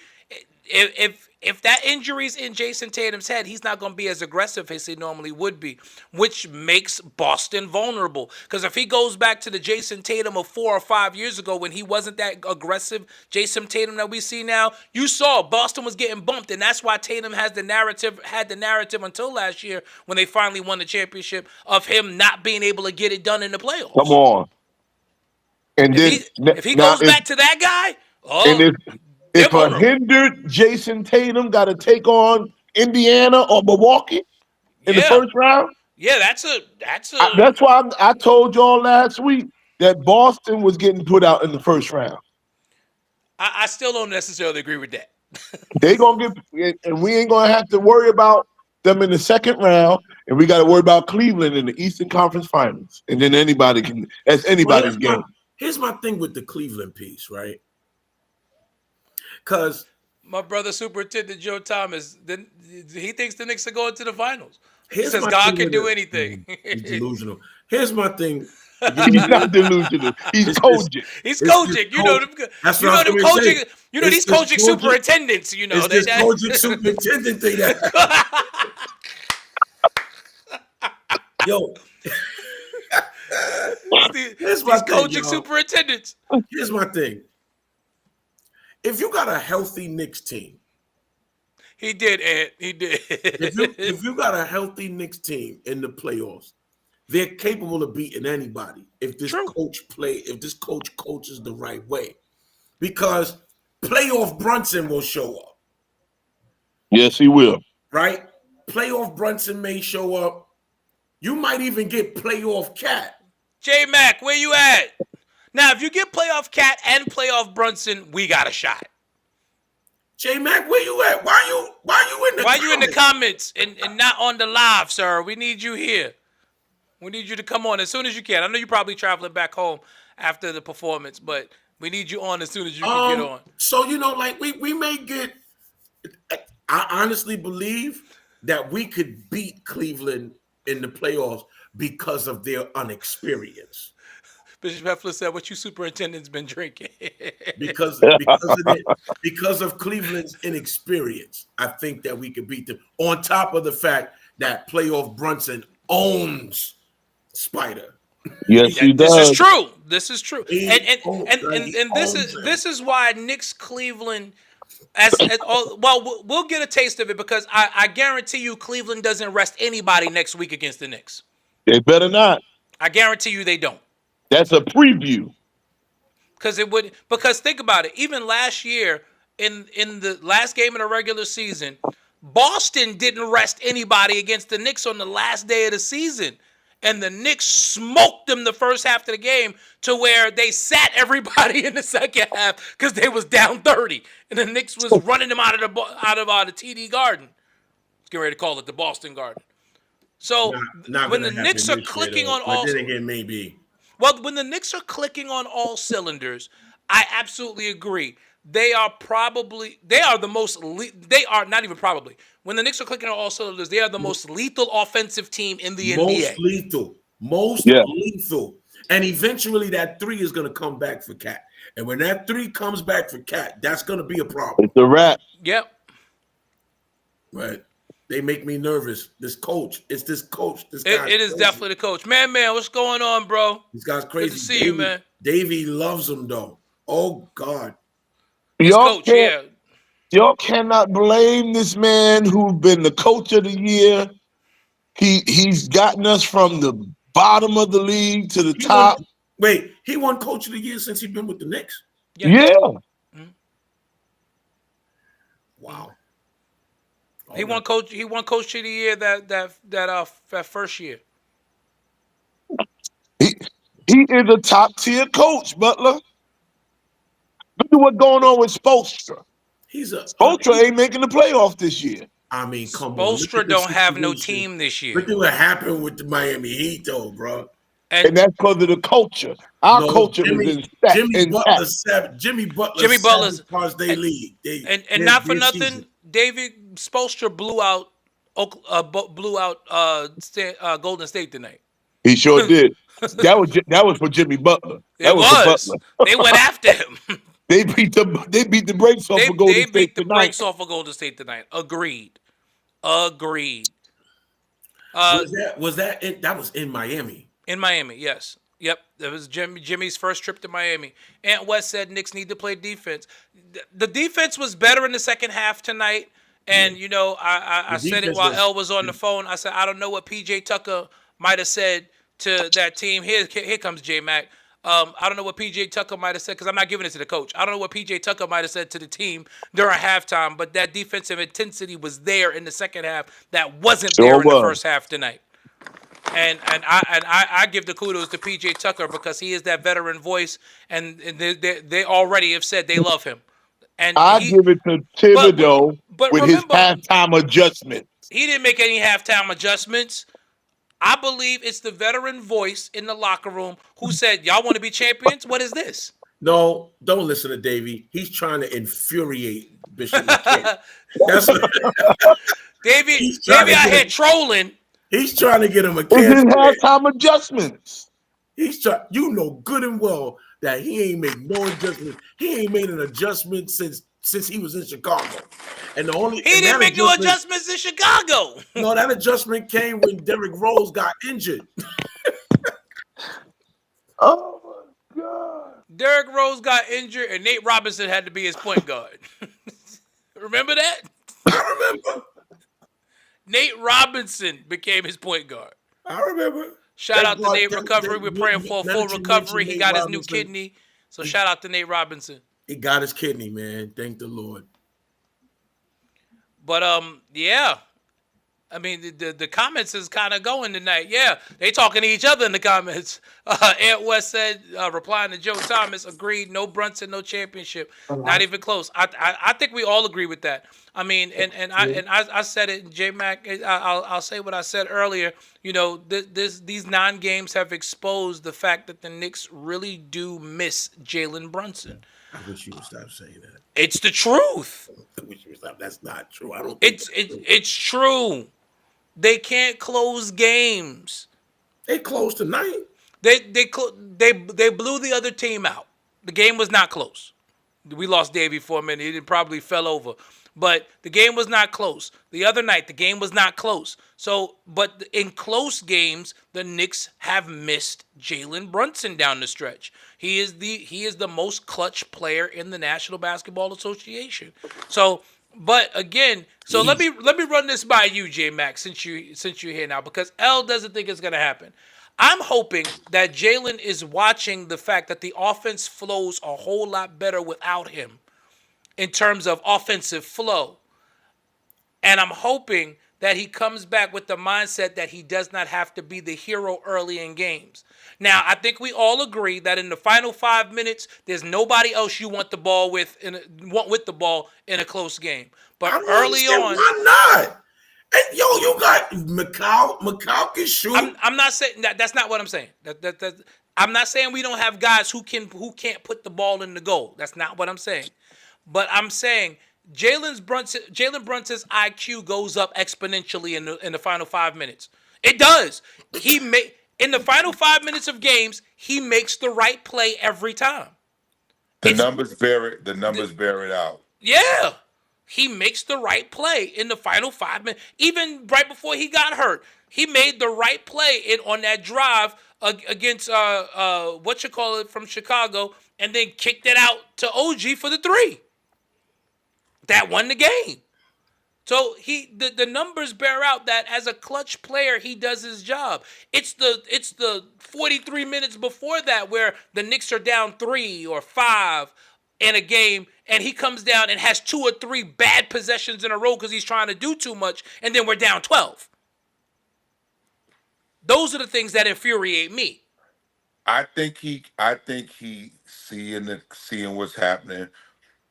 [SPEAKER 3] if if that injury's in Jason Tatum's head, he's not going to be as aggressive as he normally would be, which makes Boston vulnerable. Because if he goes back to the Jason Tatum of 4 or 5 years ago when he wasn't that aggressive Jason Tatum that we see now, you saw Boston was getting bumped, and that's why Tatum had the narrative until last year when they finally won the championship of him not being able to get it done in the playoffs.
[SPEAKER 5] Come on. And
[SPEAKER 3] If he goes back to that guy,
[SPEAKER 5] and if a hindered Jason Tatum got to take on Indiana or Milwaukee in the first round,
[SPEAKER 3] that's
[SPEAKER 5] why I told y'all last week that Boston was getting put out in the first round.
[SPEAKER 3] I still don't necessarily agree with that.
[SPEAKER 5] They gonna get, and we ain't gonna have to worry about them in the second round, and we got to worry about Cleveland in the Eastern Conference Finals, and then that's anybody's game.
[SPEAKER 4] Here's my thing with the Cleveland piece, right? Because
[SPEAKER 3] my brother, Superintendent Joe Thomas, he thinks the Knicks are going to the finals. He says
[SPEAKER 4] my
[SPEAKER 3] God
[SPEAKER 4] thing
[SPEAKER 3] can do anything.
[SPEAKER 4] He's delusional. Here's my thing.
[SPEAKER 5] He's not delusional. He's coaching.
[SPEAKER 3] He's coaching. You know them.
[SPEAKER 4] That's
[SPEAKER 3] You know
[SPEAKER 4] what
[SPEAKER 3] them
[SPEAKER 4] I'm
[SPEAKER 3] coaching.
[SPEAKER 4] saying.
[SPEAKER 3] You know these coaching superintendents. You know
[SPEAKER 4] It's this coaching superintendent thing. Yo.
[SPEAKER 3] These coaching superintendents.
[SPEAKER 4] Here's my thing. If you got a healthy Knicks team,
[SPEAKER 3] he did, Ed. He did.
[SPEAKER 4] if you got a healthy Knicks team in the playoffs, they're capable of beating anybody if this coach coaches the right way. Because playoff Brunson will show up.
[SPEAKER 5] Yes, he will.
[SPEAKER 4] Right? Playoff Brunson may show up. You might even get playoff Cat.
[SPEAKER 3] J-Mac, where you at? Now, if you get playoff Cat and playoff Brunson, we got a shot.
[SPEAKER 4] J-Mac, where you at? Why you in the
[SPEAKER 3] Why you in the comments and not on the live, sir? We need you here. We need you to come on as soon as you can. I know you're probably traveling back home after the performance, but we need you on as soon as you can get on.
[SPEAKER 4] So, we may get – I honestly believe that we could beat Cleveland in the playoffs because of their inexperience.
[SPEAKER 3] Bishop Heffler said, "What you superintendent's been drinking?"
[SPEAKER 4] because of Cleveland's inexperience, I think that we could beat them. On top of the fact that playoff Brunson owns Spider.
[SPEAKER 5] Yes, he does.
[SPEAKER 3] This is true. And this is why Knicks Cleveland. We'll get a taste of it because I guarantee you Cleveland doesn't rest anybody next week against the Knicks.
[SPEAKER 5] They better not.
[SPEAKER 3] I guarantee you they don't.
[SPEAKER 5] That's a preview.
[SPEAKER 3] Because think about it. Even last year, in the last game of the regular season, Boston didn't rest anybody against the Knicks on the last day of the season. And the Knicks smoked them the first half of the game to where they sat everybody in the second half because they was down 30. And the Knicks was running them out of the TD Garden. Get ready to call it the Boston Garden. So when the Knicks are clicking on all...
[SPEAKER 4] Then again, maybe.
[SPEAKER 3] Well, when the Knicks are clicking on all cylinders, I absolutely agree. They are the most, they are not even probably. When the Knicks are clicking on all cylinders, they are the most lethal offensive team in the NBA.
[SPEAKER 4] Most lethal. And eventually that three is going to come back for Cat. And when that three comes back for Cat, that's going to be a problem.
[SPEAKER 5] It's a wrap.
[SPEAKER 3] Yep.
[SPEAKER 4] Right. They make me nervous. This coach. It's this coach. This guy.
[SPEAKER 3] It is definitely the coach. Man, what's going on, bro?
[SPEAKER 4] This guy's crazy.
[SPEAKER 3] Good to see you, man.
[SPEAKER 4] Davey loves him, though. Oh, God.
[SPEAKER 5] Y'all cannot blame this man who's been the coach of the year. He's gotten us from the bottom of the league to the top.
[SPEAKER 4] He won coach of the year since he's been with the Knicks?
[SPEAKER 5] Yeah.
[SPEAKER 3] Mm-hmm.
[SPEAKER 4] Wow.
[SPEAKER 3] He won coach of the year that first year.
[SPEAKER 5] He is a top tier coach, Butler. Look at what's going on with Spoelstra. Spoelstra ain't making the playoff this year.
[SPEAKER 4] I mean, come
[SPEAKER 3] on.
[SPEAKER 4] Spoelstra
[SPEAKER 3] don't have no team this year.
[SPEAKER 4] Look at what happened with the Miami Heat, though, bro.
[SPEAKER 5] And that's because of the culture. Our culture is intact.
[SPEAKER 4] Jimmy Butler's because they lead.
[SPEAKER 3] And not for nothing, season. David Spoelstra blew out Golden State tonight.
[SPEAKER 5] He sure did. That was for Jimmy Butler.
[SPEAKER 3] That was for Butler. They went after him.
[SPEAKER 5] They beat the brakes off of Golden
[SPEAKER 3] They
[SPEAKER 5] State
[SPEAKER 3] beat the
[SPEAKER 5] tonight.
[SPEAKER 3] brakes off of Golden State tonight. Agreed.
[SPEAKER 4] Was that it? That was in Miami.
[SPEAKER 3] In Miami, yes. Yep, that was Jimmy's first trip to Miami. Aunt West said Knicks need to play defense. The defense was better in the second half tonight. And, you know, I said it while L was on the phone. I said, I don't know what P.J. Tucker might have said to that team. Here comes J-Mac. I don't know what P.J. Tucker might have said, because I'm not giving it to the coach. I don't know what P.J. Tucker might have said to the team during halftime, but that defensive intensity was there in the second half that wasn't there in the first half tonight. And I give the kudos to P.J. Tucker because he is that veteran voice, and they already have said they love him. And
[SPEAKER 5] I give it to Thibodeau
[SPEAKER 3] but
[SPEAKER 5] with
[SPEAKER 3] remember,
[SPEAKER 5] his halftime adjustment.
[SPEAKER 3] He didn't make any halftime adjustments. I believe it's the veteran voice in the locker room who said, y'all want to be champions? What is this?
[SPEAKER 4] No, don't listen to Davey. He's trying to infuriate Bishop McKay. That's what,
[SPEAKER 3] Davey out here trolling.
[SPEAKER 4] He's trying to get him a
[SPEAKER 5] It's his halftime adjustments.
[SPEAKER 4] He's trying. You know good and well that he ain't made no adjustments. He ain't made an adjustment since he was in Chicago. And the only
[SPEAKER 3] he didn't make no adjustments in Chicago.
[SPEAKER 4] No, that adjustment came when Derrick Rose got injured.
[SPEAKER 5] Oh my God!
[SPEAKER 3] Derrick Rose got injured, and Nate Robinson had to be his point guard. Remember that?
[SPEAKER 4] I remember.
[SPEAKER 3] Nate Robinson became his point guard.
[SPEAKER 4] I remember.
[SPEAKER 3] Shout out to Nate Recovery. We're praying for a full recovery. He got his new kidney. So shout out to Nate Robinson.
[SPEAKER 4] He got his kidney, man. Thank the Lord.
[SPEAKER 3] But yeah. I mean, the comments is kind of going tonight. Yeah, they talking to each other in the comments. Aunt West said, replying to Joe Thomas, agreed, no Brunson, no championship. Not even close. I think we all agree with that. I mean, and I said it, J-Mac, I'll say what I said earlier. You know, these 9 games have exposed the fact that the Knicks really do miss Jalen Brunson.
[SPEAKER 4] I wish you would stop saying that.
[SPEAKER 3] It's the truth.
[SPEAKER 4] I wish you would stop. That's not true. I don't.
[SPEAKER 3] It's true. They can't close games.
[SPEAKER 4] They closed tonight.
[SPEAKER 3] They blew the other team out. The game was not close. We lost Davey for a minute. He probably fell over. But the game was not close. The other night, the game was not close. So, but in close games, the Knicks have missed Jalen Brunson down the stretch. He is the most clutch player in the National Basketball Association. So, but again, so let me run this by you, J-Mac, since you're here now, because L doesn't think it's gonna happen. I'm hoping that Jalen is watching the fact that the offense flows a whole lot better without him in terms of offensive flow. And I'm hoping that he comes back with the mindset that he does not have to be the hero early in games. Now, I think we all agree that in the final 5 minutes, there's nobody else you want the ball with in a close game. But early on,
[SPEAKER 4] why not? And you got McCall can shoot.
[SPEAKER 3] I'm not saying that's not what I'm saying. I'm not saying we don't have guys who can't put the ball in the goal. That's not what I'm saying. But I'm saying Jalen Brunson's IQ goes up exponentially in the final 5 minutes. It does. In the final 5 minutes of games, he makes the right play every time.
[SPEAKER 6] The numbers bear it out.
[SPEAKER 3] Yeah. He makes the right play in the final 5 minutes. Even right before he got hurt, he made the right play on that drive against from Chicago, and then kicked it out to OG for the 3. That won the game. So the numbers bear out that as a clutch player, he does his job. It's the 43 minutes before that where the Knicks are down 3 or 5 in a game, and he comes down and has 2 or 3 bad possessions in a row because he's trying to do too much, and then we're down 12. Those are the things that infuriate me.
[SPEAKER 6] I think he seeing what's happening,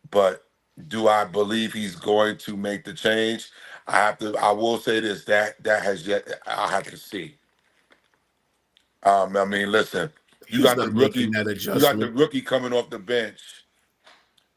[SPEAKER 6] but do I believe he's going to make the change? I will say this, that has yet, I'll have to see. I mean, listen, you got the rookie coming off the bench,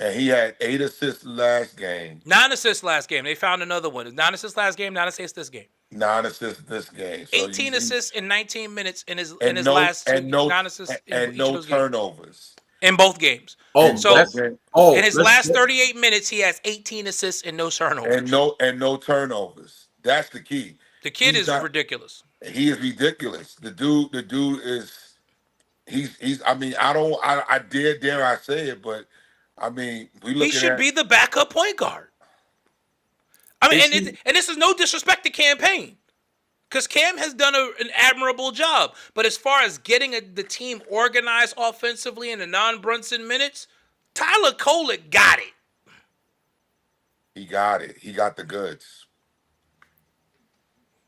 [SPEAKER 6] and he had 8 assists last game.
[SPEAKER 3] 9 assists last game. They found another one. 9 assists last game, 9 assists this game.
[SPEAKER 6] 9 assists this game. So
[SPEAKER 3] 18 assists in 19 minutes in his last 9 assists
[SPEAKER 6] and no turnovers.
[SPEAKER 3] in both games.
[SPEAKER 4] Oh,
[SPEAKER 3] So
[SPEAKER 4] that's
[SPEAKER 3] in his
[SPEAKER 4] let's-
[SPEAKER 3] last 38 minutes, he has 18 assists and no turnovers.
[SPEAKER 6] and no turnovers. That's the key.
[SPEAKER 3] The kid
[SPEAKER 6] He's
[SPEAKER 3] is
[SPEAKER 6] not-
[SPEAKER 3] ridiculous.
[SPEAKER 6] He is ridiculous. The dude is he's I mean, I dare I say it, but I mean, we looking
[SPEAKER 3] He should
[SPEAKER 6] at
[SPEAKER 3] be the backup point guard. I mean, and this is no disrespect to Campaign, because Cam has done an admirable job. But as far as getting the team organized offensively in the non-Brunson minutes, Tyler Kolek got it.
[SPEAKER 6] he got it. He got the goods.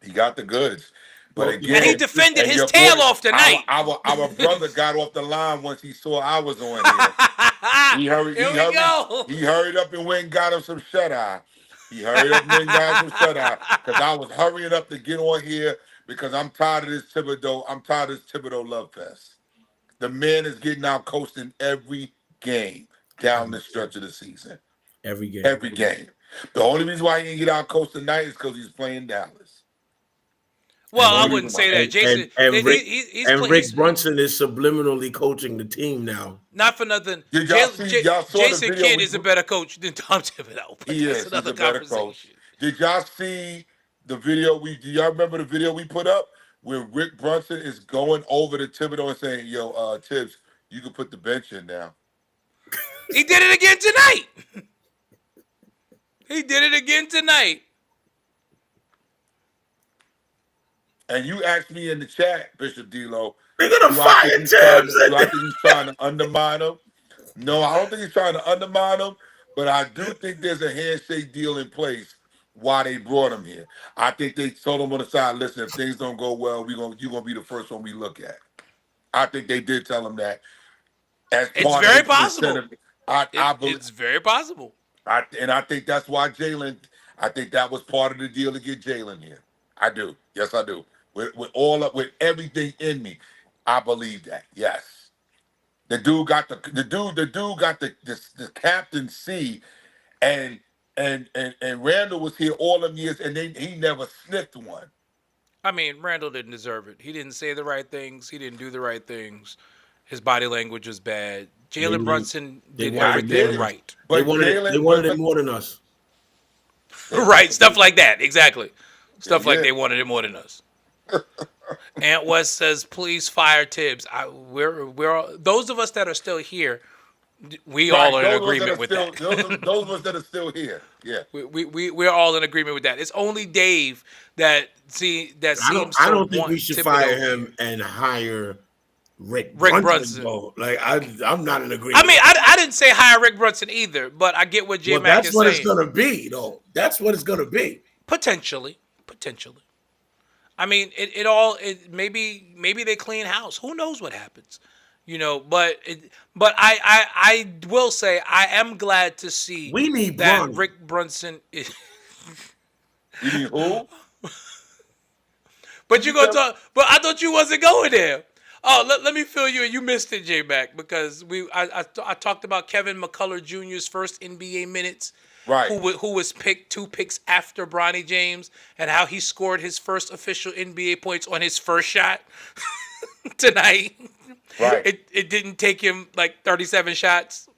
[SPEAKER 6] He got the goods. But again,
[SPEAKER 3] And he defended
[SPEAKER 6] and
[SPEAKER 3] his
[SPEAKER 6] your
[SPEAKER 3] tail
[SPEAKER 6] boy-
[SPEAKER 3] off tonight.
[SPEAKER 6] Our brother got off the line once he saw I was on here. He hurried.
[SPEAKER 3] Here we go.
[SPEAKER 6] He hurried up and went and got him some shut eye. He hurried up and went and got him some shut eye because I was hurrying up to get on here because I'm tired of this Thibodeau. I'm tired of this Thibodeau love fest. The man is getting out coasting every game down the stretch of the season.
[SPEAKER 4] every game.
[SPEAKER 6] Every game. The only reason why he didn't get out coast tonight is because he's playing Dallas.
[SPEAKER 3] Well, I wouldn't say that. Jason, he's
[SPEAKER 4] Rick Brunson is subliminally coaching the team now.
[SPEAKER 3] not for nothing.
[SPEAKER 6] Did y'all see- y'all saw the
[SPEAKER 3] Jason
[SPEAKER 6] video
[SPEAKER 3] Kidd
[SPEAKER 6] we
[SPEAKER 3] is a
[SPEAKER 6] put-
[SPEAKER 3] better coach than Tom Thibodeau. But
[SPEAKER 6] He
[SPEAKER 3] that's
[SPEAKER 6] is. He's
[SPEAKER 3] another
[SPEAKER 6] a better
[SPEAKER 3] conversation.
[SPEAKER 6] coach. Did y'all see the video do y'all remember the video we put up where Rick Brunson is going over to Thibodeau and saying, yo, Tibbs, you can put the bench in now.
[SPEAKER 3] He did it again tonight. He did it again tonight.
[SPEAKER 6] And you asked me in the chat, Bishop D'Lo,
[SPEAKER 4] They're gonna
[SPEAKER 6] do I
[SPEAKER 4] fire
[SPEAKER 6] think he's trying
[SPEAKER 4] Tibbs.
[SPEAKER 6] do I think he's trying to undermine him? No, I don't think he's trying to undermine him, but I do think there's a handshake deal in place why they brought him here. I think they told him on the side, listen, if things don't go well, you're gonna be the first one we look at. I think they did tell him that. As
[SPEAKER 3] It's
[SPEAKER 6] part of
[SPEAKER 3] very
[SPEAKER 6] the
[SPEAKER 3] possible.
[SPEAKER 6] incentive. I believe,
[SPEAKER 3] It's very possible.
[SPEAKER 6] and I think that's why Jalen. I think that was part of the deal to get Jalen here. I do. Yes, I do. With everything in me, I believe that. Yes, the dude got the captaincy, and Randall was here all them years, and he never sniffed one.
[SPEAKER 3] I mean, Randall didn't deserve it. He didn't say the right things. He didn't do the right things. His body language was bad. Jalen Brunson did
[SPEAKER 4] wanted
[SPEAKER 3] everything
[SPEAKER 4] Jalen.
[SPEAKER 3] right.
[SPEAKER 4] They wanted it more than us.
[SPEAKER 3] Right, stuff like that. Exactly. Stuff like
[SPEAKER 6] Yeah.
[SPEAKER 3] they wanted it more than us. Ant West says, "Please fire Tibbs." We're those of us that are still here. We all are in agreement with that.
[SPEAKER 6] Those of us that are still here. Yeah.
[SPEAKER 3] We're all in agreement with that. It's only Dave that seems.
[SPEAKER 4] I don't think
[SPEAKER 3] want
[SPEAKER 4] we should
[SPEAKER 3] Thibodeau
[SPEAKER 4] fire
[SPEAKER 3] here.
[SPEAKER 4] him and hire Rick
[SPEAKER 3] Brunson.
[SPEAKER 4] though. Like I'm not in agreement.
[SPEAKER 3] I mean, I didn't say hire Rick Brunson either, but I get what J
[SPEAKER 4] well,
[SPEAKER 3] Mac
[SPEAKER 4] that's
[SPEAKER 3] is
[SPEAKER 4] what
[SPEAKER 3] saying.
[SPEAKER 4] it's gonna be, though. That's what it's gonna be.
[SPEAKER 3] Potentially. I mean, maybe they clean house. Who knows what happens, But I will say I am glad to see
[SPEAKER 4] We need
[SPEAKER 3] that
[SPEAKER 4] Bronny.
[SPEAKER 3] Rick Brunson is.
[SPEAKER 6] You mean who?
[SPEAKER 3] But you're gonna talk. But I thought you wasn't going there. Oh, let me fill you in. You missed it, J Mac, because I talked about Kevin McCullough Jr.'s first NBA minutes.
[SPEAKER 6] Right.
[SPEAKER 3] Who was picked 2 picks after Bronny James, and how he scored his first official NBA points on his first shot tonight.
[SPEAKER 6] Right.
[SPEAKER 3] It didn't take him like 37 shots.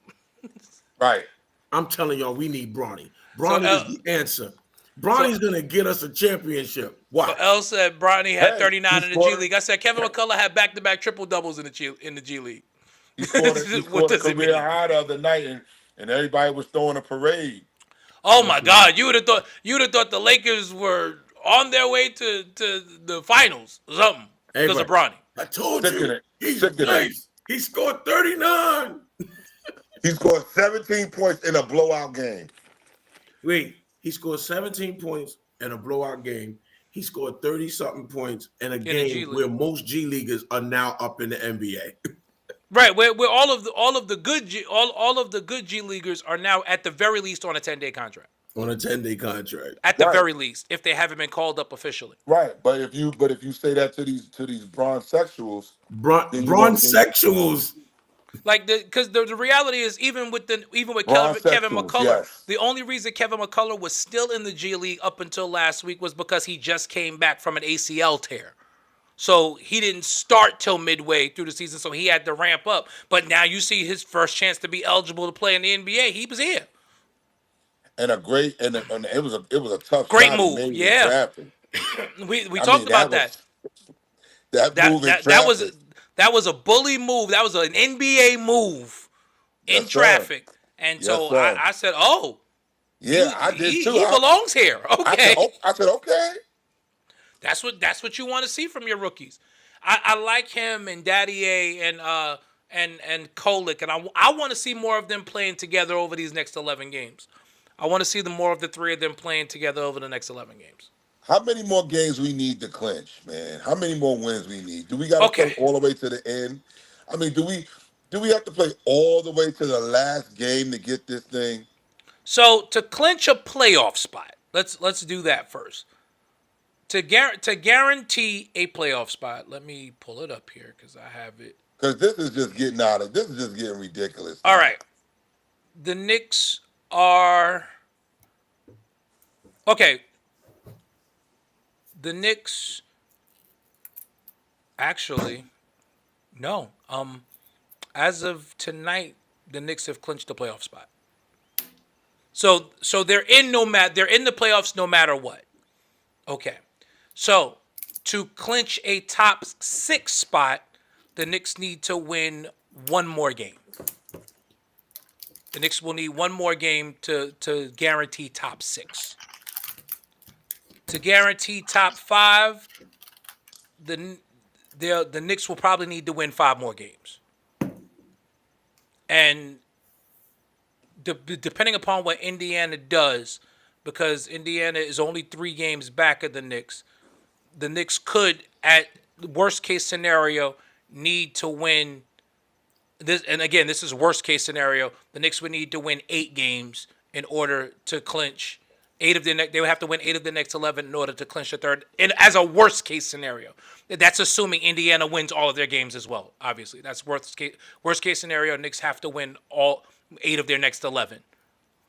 [SPEAKER 6] Right.
[SPEAKER 4] I'm telling y'all, we need Bronny. Bronny
[SPEAKER 3] So,
[SPEAKER 4] is the answer. Bronny's gonna get us a championship. Why?
[SPEAKER 3] El said Bronny had
[SPEAKER 6] Hey,
[SPEAKER 3] 39
[SPEAKER 6] he
[SPEAKER 3] in the G
[SPEAKER 6] scored-
[SPEAKER 3] League. I said Kevin McCullough had back-to-back triple doubles in the G League.
[SPEAKER 6] He scored
[SPEAKER 3] What
[SPEAKER 6] a
[SPEAKER 3] does it
[SPEAKER 6] career
[SPEAKER 3] mean?
[SPEAKER 6] high the other night, and everybody was throwing a parade.
[SPEAKER 3] Oh my God! You would have thought the Lakers were on their way to the finals or something
[SPEAKER 4] Hey,
[SPEAKER 3] because of
[SPEAKER 4] bro.
[SPEAKER 3] Bronny.
[SPEAKER 4] I told
[SPEAKER 6] Sick of
[SPEAKER 4] you.
[SPEAKER 6] it.
[SPEAKER 4] He's
[SPEAKER 6] Sick of it.
[SPEAKER 4] nice. He scored 39.
[SPEAKER 6] He scored 17 points in a blowout game.
[SPEAKER 4] Wait, he scored 17 points in a blowout game. He scored 30-something points in a
[SPEAKER 3] G
[SPEAKER 4] game
[SPEAKER 3] League.
[SPEAKER 4] where most G Leaguers are now up in the NBA.
[SPEAKER 3] Right, where all of the good G Leaguers are now at the very least on a 10-day contract.
[SPEAKER 4] On a 10-day contract.
[SPEAKER 3] At the
[SPEAKER 6] Right.
[SPEAKER 3] very least, if they haven't been called up officially.
[SPEAKER 6] Right. But if you say that to these bronze sexuals, Then you
[SPEAKER 4] Bronsexuals.
[SPEAKER 3] Like because the reality is even with Kevin
[SPEAKER 6] Bronsexuals,
[SPEAKER 3] McCullough,
[SPEAKER 6] yes.
[SPEAKER 3] the only reason Kevin McCullough was still in the G League up until last week was because he just came back from an ACL tear. So he didn't start till midway through the season, so he had to ramp up. But now you see his first chance to be eligible to play in the NBA. He was here.
[SPEAKER 6] And it was a tough
[SPEAKER 3] Great
[SPEAKER 6] shot he
[SPEAKER 3] move.
[SPEAKER 6] made in
[SPEAKER 3] Yeah.
[SPEAKER 6] drafting.
[SPEAKER 3] We
[SPEAKER 6] I
[SPEAKER 3] talked
[SPEAKER 6] mean,
[SPEAKER 3] about that.
[SPEAKER 6] that move in traffic.
[SPEAKER 3] That was a bully move. That was an NBA move in
[SPEAKER 6] Yes, sir.
[SPEAKER 3] traffic. And
[SPEAKER 6] Yes,
[SPEAKER 3] so
[SPEAKER 6] sir.
[SPEAKER 3] I said, oh,
[SPEAKER 6] Yeah, I did too.
[SPEAKER 3] he belongs here. Okay.
[SPEAKER 6] I said, okay.
[SPEAKER 3] That's what you want to see from your rookies. I like him and Daddy A and Kolick, and I want to see more of them playing together over these next 11 games. I want to see more of the three of them playing together over the next 11 games.
[SPEAKER 6] How many more games we need to clinch, man? How many more wins we need? Do we got to play all the way to the end? I mean, do we have to play all the way to the last game to get this thing?
[SPEAKER 3] So to clinch a playoff spot, let's do that first. To guarantee a playoff spot, let me pull it up here because I have it.
[SPEAKER 6] Because this is just getting ridiculous.
[SPEAKER 3] All right. The Knicks are okay. The Knicks actually no. As of tonight, the Knicks have clinched the playoff spot. So they're in they're in the playoffs no matter what. Okay. So to clinch a top 6 spot, the Knicks need to win one more game. The Knicks will need one more game to guarantee top 6. To guarantee top 5, the Knicks will probably need to win 5 more games. And depending upon what Indiana does, because Indiana is only 3 games back of the Knicks could, at worst case scenario, need to win this. And again, this is worst case scenario. The Knicks would need to win 8 games in order to clinch 8 of the next. They would have to win 8 of the next 11 in order to clinch the third. And as a worst case scenario, that's assuming Indiana wins all of their games as well. Obviously, that's worst case scenario. Knicks have to win all 8 of their next 11.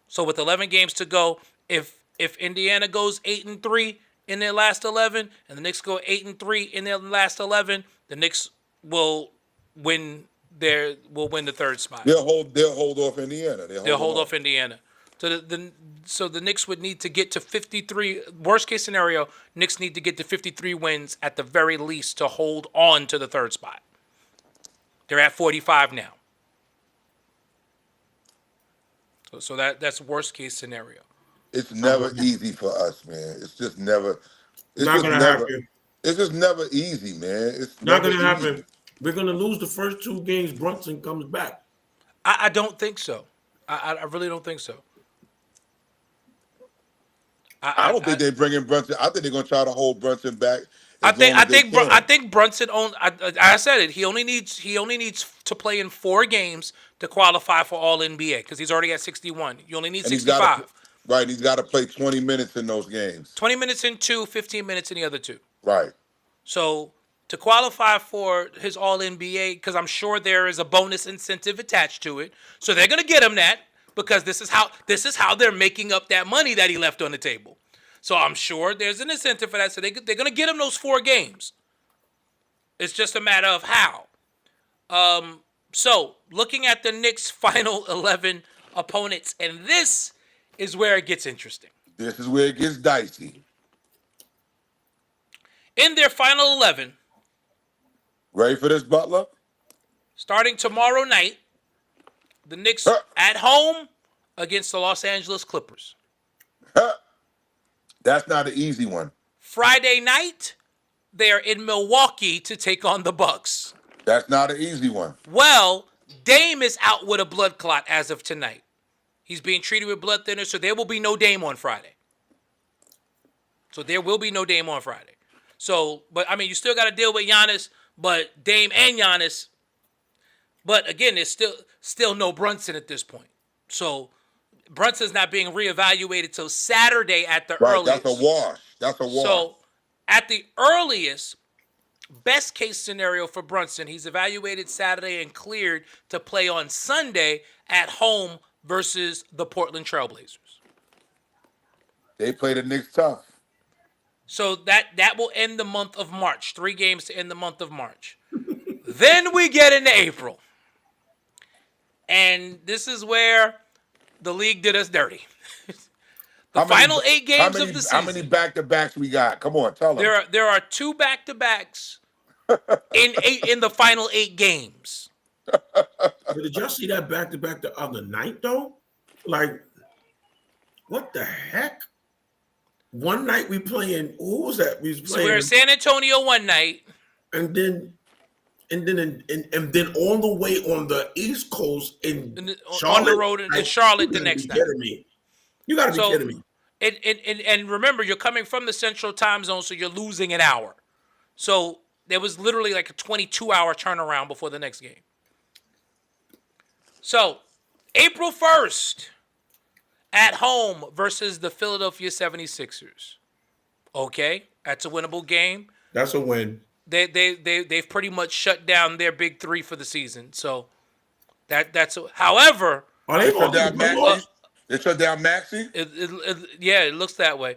[SPEAKER 3] So with 11 games to go, if Indiana goes 8-3 in their last 11, and the Knicks go 8-3 in their last 11, the Knicks will win the third spot.
[SPEAKER 6] They'll hold off Indiana.
[SPEAKER 3] They'll hold off Indiana. So the Knicks would need to get to 53. Worst case scenario, Knicks need to get to 53 wins at the very least to hold on to the third spot. They're at 45 now. So that's worst case scenario.
[SPEAKER 6] It's never easy for us, man. It's just never. It's
[SPEAKER 4] Not
[SPEAKER 6] just
[SPEAKER 4] gonna
[SPEAKER 6] never,
[SPEAKER 4] happen.
[SPEAKER 6] It's just never easy, man. It's
[SPEAKER 4] Not
[SPEAKER 6] never
[SPEAKER 4] gonna happen.
[SPEAKER 6] easy.
[SPEAKER 4] We're gonna lose the first 2 games. Brunson comes back.
[SPEAKER 3] I don't think so. I really don't think so.
[SPEAKER 6] I don't think they're bringing Brunson. I think they're gonna try to hold Brunson back.
[SPEAKER 3] I think Brunson I said it. He only needs to play in 4 games to qualify for All NBA because he's already at 61. You only need 65.
[SPEAKER 6] He's got to play 20 minutes in those games.
[SPEAKER 3] 20 minutes in 2, 15 minutes in the other 2.
[SPEAKER 6] Right.
[SPEAKER 3] So to qualify for his All NBA, because I'm sure there is a bonus incentive attached to it, so they're gonna get him that because this is how they're making up that money that he left on the table. So I'm sure there's an incentive for that. So they're gonna get him those 4 games. It's just a matter of how. So looking at the Knicks' final 11 opponents, and this is where it gets interesting.
[SPEAKER 6] This is where it gets dicey.
[SPEAKER 3] In their final 11,
[SPEAKER 6] ready for this, Butler?
[SPEAKER 3] starting tomorrow night, the Knicks at home against the Los Angeles Clippers.
[SPEAKER 6] That's not an easy one.
[SPEAKER 3] Friday night, they are in Milwaukee to take on the Bucks.
[SPEAKER 6] That's not an easy one.
[SPEAKER 3] Well, Dame is out with a blood clot as of tonight. He's being treated with blood thinners, so there will be no Dame on Friday. So, but I mean, you still got to deal with Giannis, but Dame and Giannis. But again, there's still no Brunson at this point. So Brunson's not being reevaluated till Saturday at the earliest.
[SPEAKER 6] That's a wash.
[SPEAKER 3] So at the earliest, best case scenario for Brunson, he's evaluated Saturday and cleared to play on Sunday at home versus the Portland Trailblazers.
[SPEAKER 6] They play the Knicks tough.
[SPEAKER 3] So that will end the month of March. 3 games to end the month of March. Then we get into April. And this is where the league did us dirty. The final 8 games of the season.
[SPEAKER 6] How many back-to-backs we got? Come on, tell them.
[SPEAKER 3] There are 2 back-to-backs in the final 8 games.
[SPEAKER 4] But did y'all see that back-to-back the other night, though? Like, what the heck? One night we playing, who was that? We was playing.
[SPEAKER 3] So we were in San Antonio one night.
[SPEAKER 4] And then on the way on the East Coast in Charlotte,
[SPEAKER 3] on the road in Charlotte the next night.
[SPEAKER 4] Me. You got to be kidding me.
[SPEAKER 3] And remember, you're coming from the Central Time Zone, so you're losing an hour. So there was literally like a 22-hour turnaround before the next game. So April 1st, at home versus the Philadelphia 76ers. Okay, that's a winnable game.
[SPEAKER 4] That's a win.
[SPEAKER 3] They've pretty much shut down their big 3 for the season. So that's however.
[SPEAKER 4] Are they shut down
[SPEAKER 6] Maxey? They shut down Maxey?
[SPEAKER 3] Yeah, it looks that way.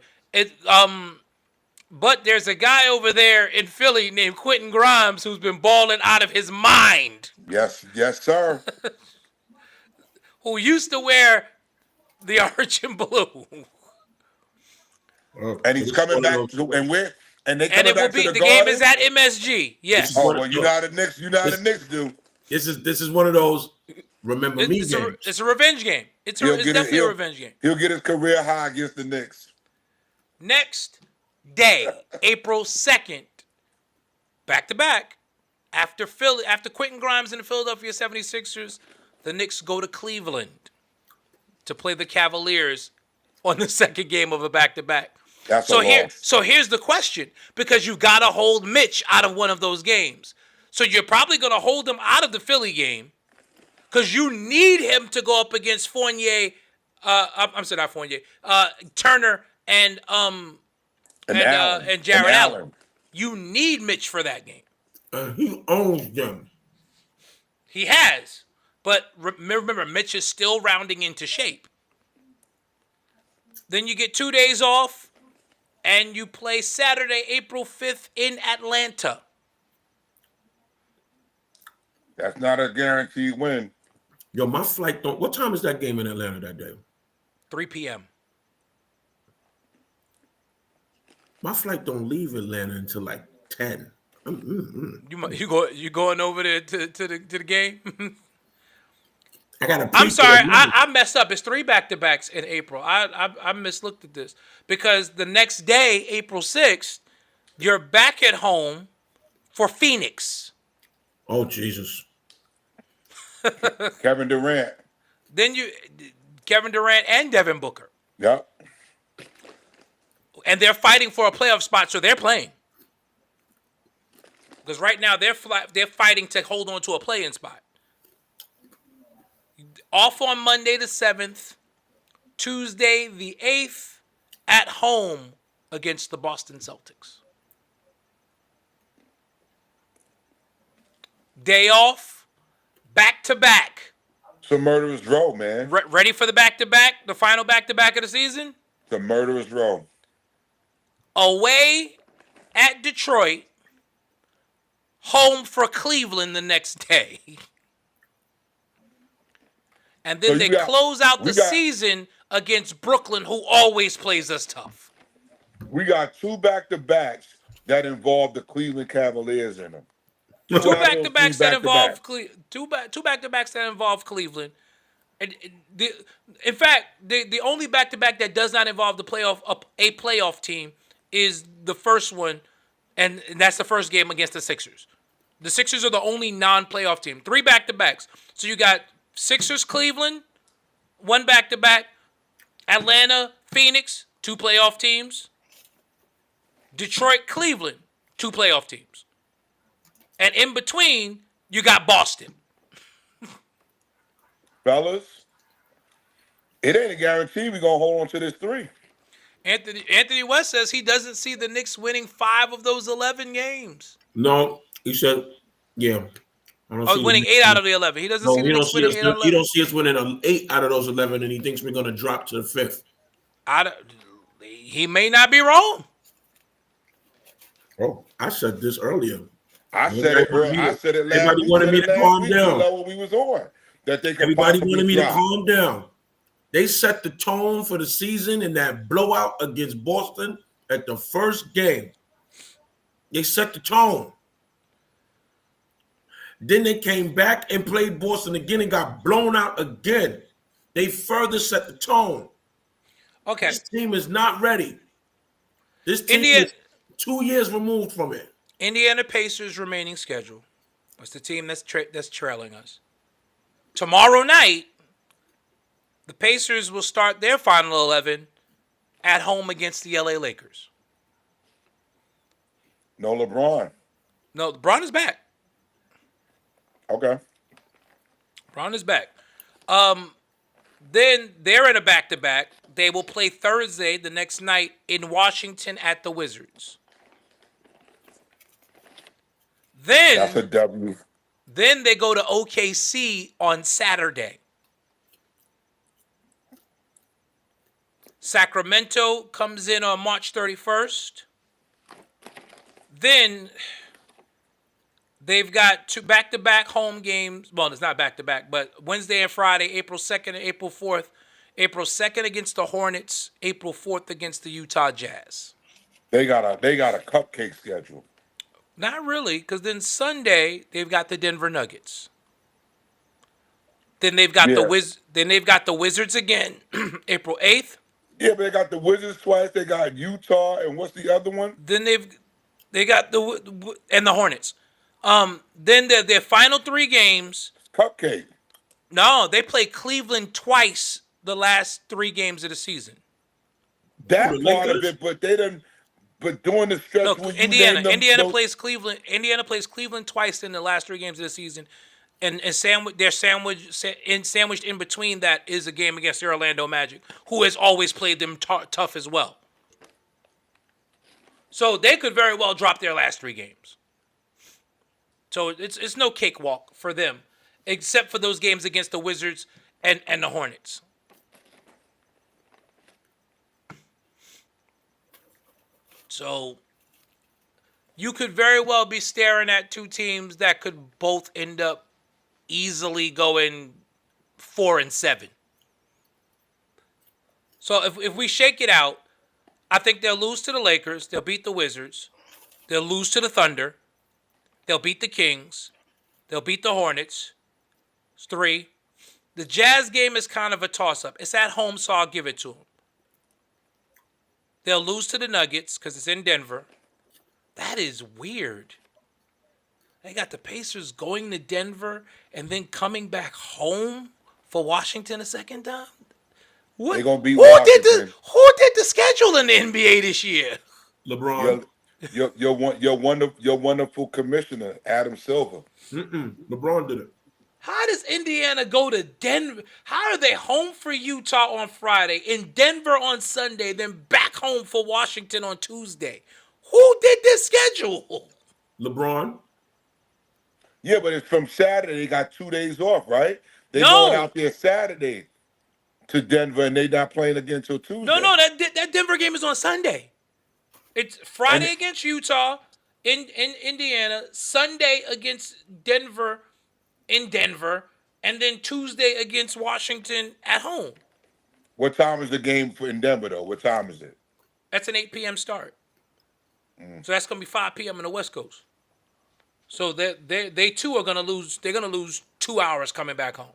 [SPEAKER 3] But there's a guy over there in Philly named Quentin Grimes who's been balling out of his mind.
[SPEAKER 6] Yes, sir.
[SPEAKER 3] Who used to wear the orange and blue.
[SPEAKER 6] And he's coming back and where? And they coming back to the
[SPEAKER 3] game is at MSG. Yes.
[SPEAKER 6] Oh, well, you know how the Knicks do.
[SPEAKER 4] This is one of those remember me games.
[SPEAKER 3] It's a revenge game. It's definitely a revenge game.
[SPEAKER 6] He'll get his career high against the Knicks.
[SPEAKER 3] Next day, April 2nd, back-to-back, after Quentin Grimes and the Philadelphia 76ers, the Knicks go to Cleveland to play the Cavaliers on the second game of a back-to-back. So here's the question, because you got to hold Mitch out of one of those games. So you're probably going to hold him out of the Philly game because you need him to go up against Fournier. I'm sorry, not Fournier. Turner and Jarrett Allen. You need Mitch for that game.
[SPEAKER 4] He owns them.
[SPEAKER 3] He has, but remember, Mitch is still rounding into shape. Then you get 2 days off. And you play Saturday, April 5th in Atlanta.
[SPEAKER 6] That's not a guaranteed win.
[SPEAKER 4] Yo, my flight don't. What time is that game in Atlanta that day?
[SPEAKER 3] 3 p.m.
[SPEAKER 4] My flight don't leave Atlanta until like 10.
[SPEAKER 3] You going over there to the game?
[SPEAKER 4] I'm
[SPEAKER 3] sorry, I messed up. It's 3 back-to-backs in April. I mislooked at this because the next day, April 6th, you're back at home for Phoenix.
[SPEAKER 4] Oh, Jesus.
[SPEAKER 6] Kevin Durant.
[SPEAKER 3] Then Kevin Durant and Devin Booker.
[SPEAKER 6] Yep.
[SPEAKER 3] And they're fighting for a playoff spot, so they're playing. Because right now they're fighting to hold on to a play-in spot. Off on Monday the 7th, Tuesday the 8th, at home against the Boston Celtics. Day off, back-to-back.
[SPEAKER 6] It's a murderous row, man.
[SPEAKER 3] Ready for the back-to-back, the final back-to-back of the season?
[SPEAKER 6] It's a murderous row.
[SPEAKER 3] Away at Detroit, home for Cleveland the next day. And then they close out the season against Brooklyn, who always plays us tough.
[SPEAKER 6] We got 2 back-to-backs that involve the Cleveland Cavaliers in them.
[SPEAKER 3] 2 back-to-backs that involve two back-to-backs that involve Cleveland. And in fact, the only back-to-back that does not involve a playoff team is the first one, and that's the first game against the Sixers. The Sixers are the only non-playoff team. 3 back-to-backs. So you got Sixers, Cleveland, 1 back-to-back. Atlanta, Phoenix, 2 playoff teams. Detroit, Cleveland, 2 playoff teams. And in between, you got Boston.
[SPEAKER 6] Fellas, it ain't a guarantee we're going to hold on to this 3.
[SPEAKER 3] Anthony West says he doesn't see the Knicks winning 5 of those 11 games.
[SPEAKER 4] No, he said, yeah.
[SPEAKER 3] Winning 8 out of the 11. He doesn't see the Knicks winning 8 out of 11.
[SPEAKER 4] He don't see us winning 8 out of those 11, and he thinks we're going to drop to the 5th.
[SPEAKER 3] He may not be wrong.
[SPEAKER 4] Oh, I said this earlier.
[SPEAKER 6] I said
[SPEAKER 4] Everybody
[SPEAKER 6] it
[SPEAKER 4] wanted
[SPEAKER 6] earlier.
[SPEAKER 4] me
[SPEAKER 6] I
[SPEAKER 4] to,
[SPEAKER 6] said it last
[SPEAKER 4] everybody
[SPEAKER 6] week.
[SPEAKER 4] wanted
[SPEAKER 6] Said
[SPEAKER 4] me
[SPEAKER 6] it
[SPEAKER 4] to
[SPEAKER 6] last
[SPEAKER 4] calm
[SPEAKER 6] week,
[SPEAKER 4] down.
[SPEAKER 6] D'Lo, when we was on, that they could
[SPEAKER 4] Everybody
[SPEAKER 6] possibly
[SPEAKER 4] wanted me to
[SPEAKER 6] drop.
[SPEAKER 4] calm down. They set the tone for the season in that blowout against Boston at the first game. They set the tone. Then they came back and played Boston again and got blown out again. They further set the tone.
[SPEAKER 3] Okay.
[SPEAKER 4] This team is not ready. This team
[SPEAKER 3] Indiana,
[SPEAKER 4] is 2 years removed from it.
[SPEAKER 3] Indiana Pacers remaining schedule. That's the team that's trailing us. Tomorrow night, the Pacers will start their final 11 at home against the LA Lakers.
[SPEAKER 6] No LeBron.
[SPEAKER 3] No, LeBron is back.
[SPEAKER 6] Okay.
[SPEAKER 3] LeBron is back. Then they're in a back-to-back. They will play Thursday, the next night, in Washington at the Wizards.
[SPEAKER 6] That's a
[SPEAKER 3] Then,
[SPEAKER 6] W.
[SPEAKER 3] then they go to OKC on Saturday. Sacramento comes in on March 31st. Then they've got two back-to-back home games. Well, it's not back-to-back, but Wednesday and Friday, April 2nd and April 4th. April 2nd against the Hornets, April 4th against the Utah Jazz.
[SPEAKER 6] They got a cupcake schedule.
[SPEAKER 3] Not really, because then Sunday they've got the Denver Nuggets. Then they've got
[SPEAKER 6] Yeah.
[SPEAKER 3] the Wizards again, April 8th.
[SPEAKER 6] Yeah, but they got the Wizards twice. They got Utah, and what's the other one?
[SPEAKER 3] Then they got the Hornets. Then their final three games.
[SPEAKER 6] Cupcake.
[SPEAKER 3] No, they play Cleveland twice the last three games of the season.
[SPEAKER 6] That
[SPEAKER 4] The
[SPEAKER 6] part of
[SPEAKER 4] Lakers?
[SPEAKER 6] it, but they didn't. But during the stretch,
[SPEAKER 3] Look,
[SPEAKER 6] when you
[SPEAKER 3] Indiana
[SPEAKER 6] named them,
[SPEAKER 3] Indiana
[SPEAKER 6] those-
[SPEAKER 3] plays Cleveland. Indiana plays Cleveland twice in the last three games of the season, and sandwiched in between that is a game against the Orlando Magic, who has always played them tough as well. So they could very well drop their last three games. So it's no cakewalk for them, except for those games against the Wizards and the Hornets. So you could very well be staring at two teams that could both end up easily going 4-7. So if we shake it out, I think they'll lose to the Lakers. They'll beat the Wizards. They'll lose to the Thunder. They'll beat the Kings. They'll beat the Hornets. It's 3. The Jazz game is kind of a toss-up. It's at home, so I'll give it to them. They'll lose to the Nuggets because it's in Denver. That is weird. They got the Pacers going to Denver and then coming back home for Washington a second time. What?
[SPEAKER 6] They gonna beat
[SPEAKER 3] Who did
[SPEAKER 6] Washington.
[SPEAKER 3] Who did the schedule in the NBA this year?
[SPEAKER 4] LeBron.
[SPEAKER 6] your wonderful commissioner, Adam Silver.
[SPEAKER 4] LeBron did it.
[SPEAKER 3] How does Indiana go to Denver? How are they home for Utah on Friday, in Denver on Sunday, then back home for Washington on Tuesday? Who did this schedule?
[SPEAKER 4] LeBron.
[SPEAKER 6] Yeah, but it's from Saturday. They got 2 days off, right? They
[SPEAKER 3] No.
[SPEAKER 6] going out there Saturday to Denver, and they not playing again until Tuesday.
[SPEAKER 3] No, that Denver game is on Sunday. It's Friday
[SPEAKER 6] And-
[SPEAKER 3] against Utah in Indiana, Sunday against Denver in Denver, and then Tuesday against Washington at home.
[SPEAKER 6] What time is the game in Denver, though? What time is it?
[SPEAKER 3] That's an 8 p.m. start. So that's gonna be 5 p.m. in the West Coast. So they too are gonna lose. They're gonna lose 2 hours coming back home.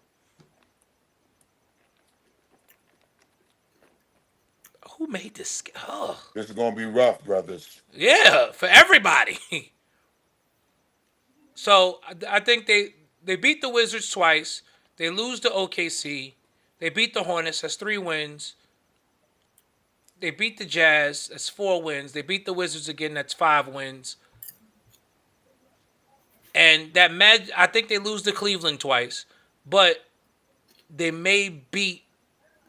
[SPEAKER 3] Who made this? Oh,
[SPEAKER 6] This is gonna be rough, brothers.
[SPEAKER 3] yeah, for everybody. So I think they beat the Wizards twice. They lose to OKC. They beat the Hornets. That's 3 wins. They beat the Jazz. That's 4 wins. They beat the Wizards again. That's 5 wins. And I think they lose to Cleveland twice, but they may beat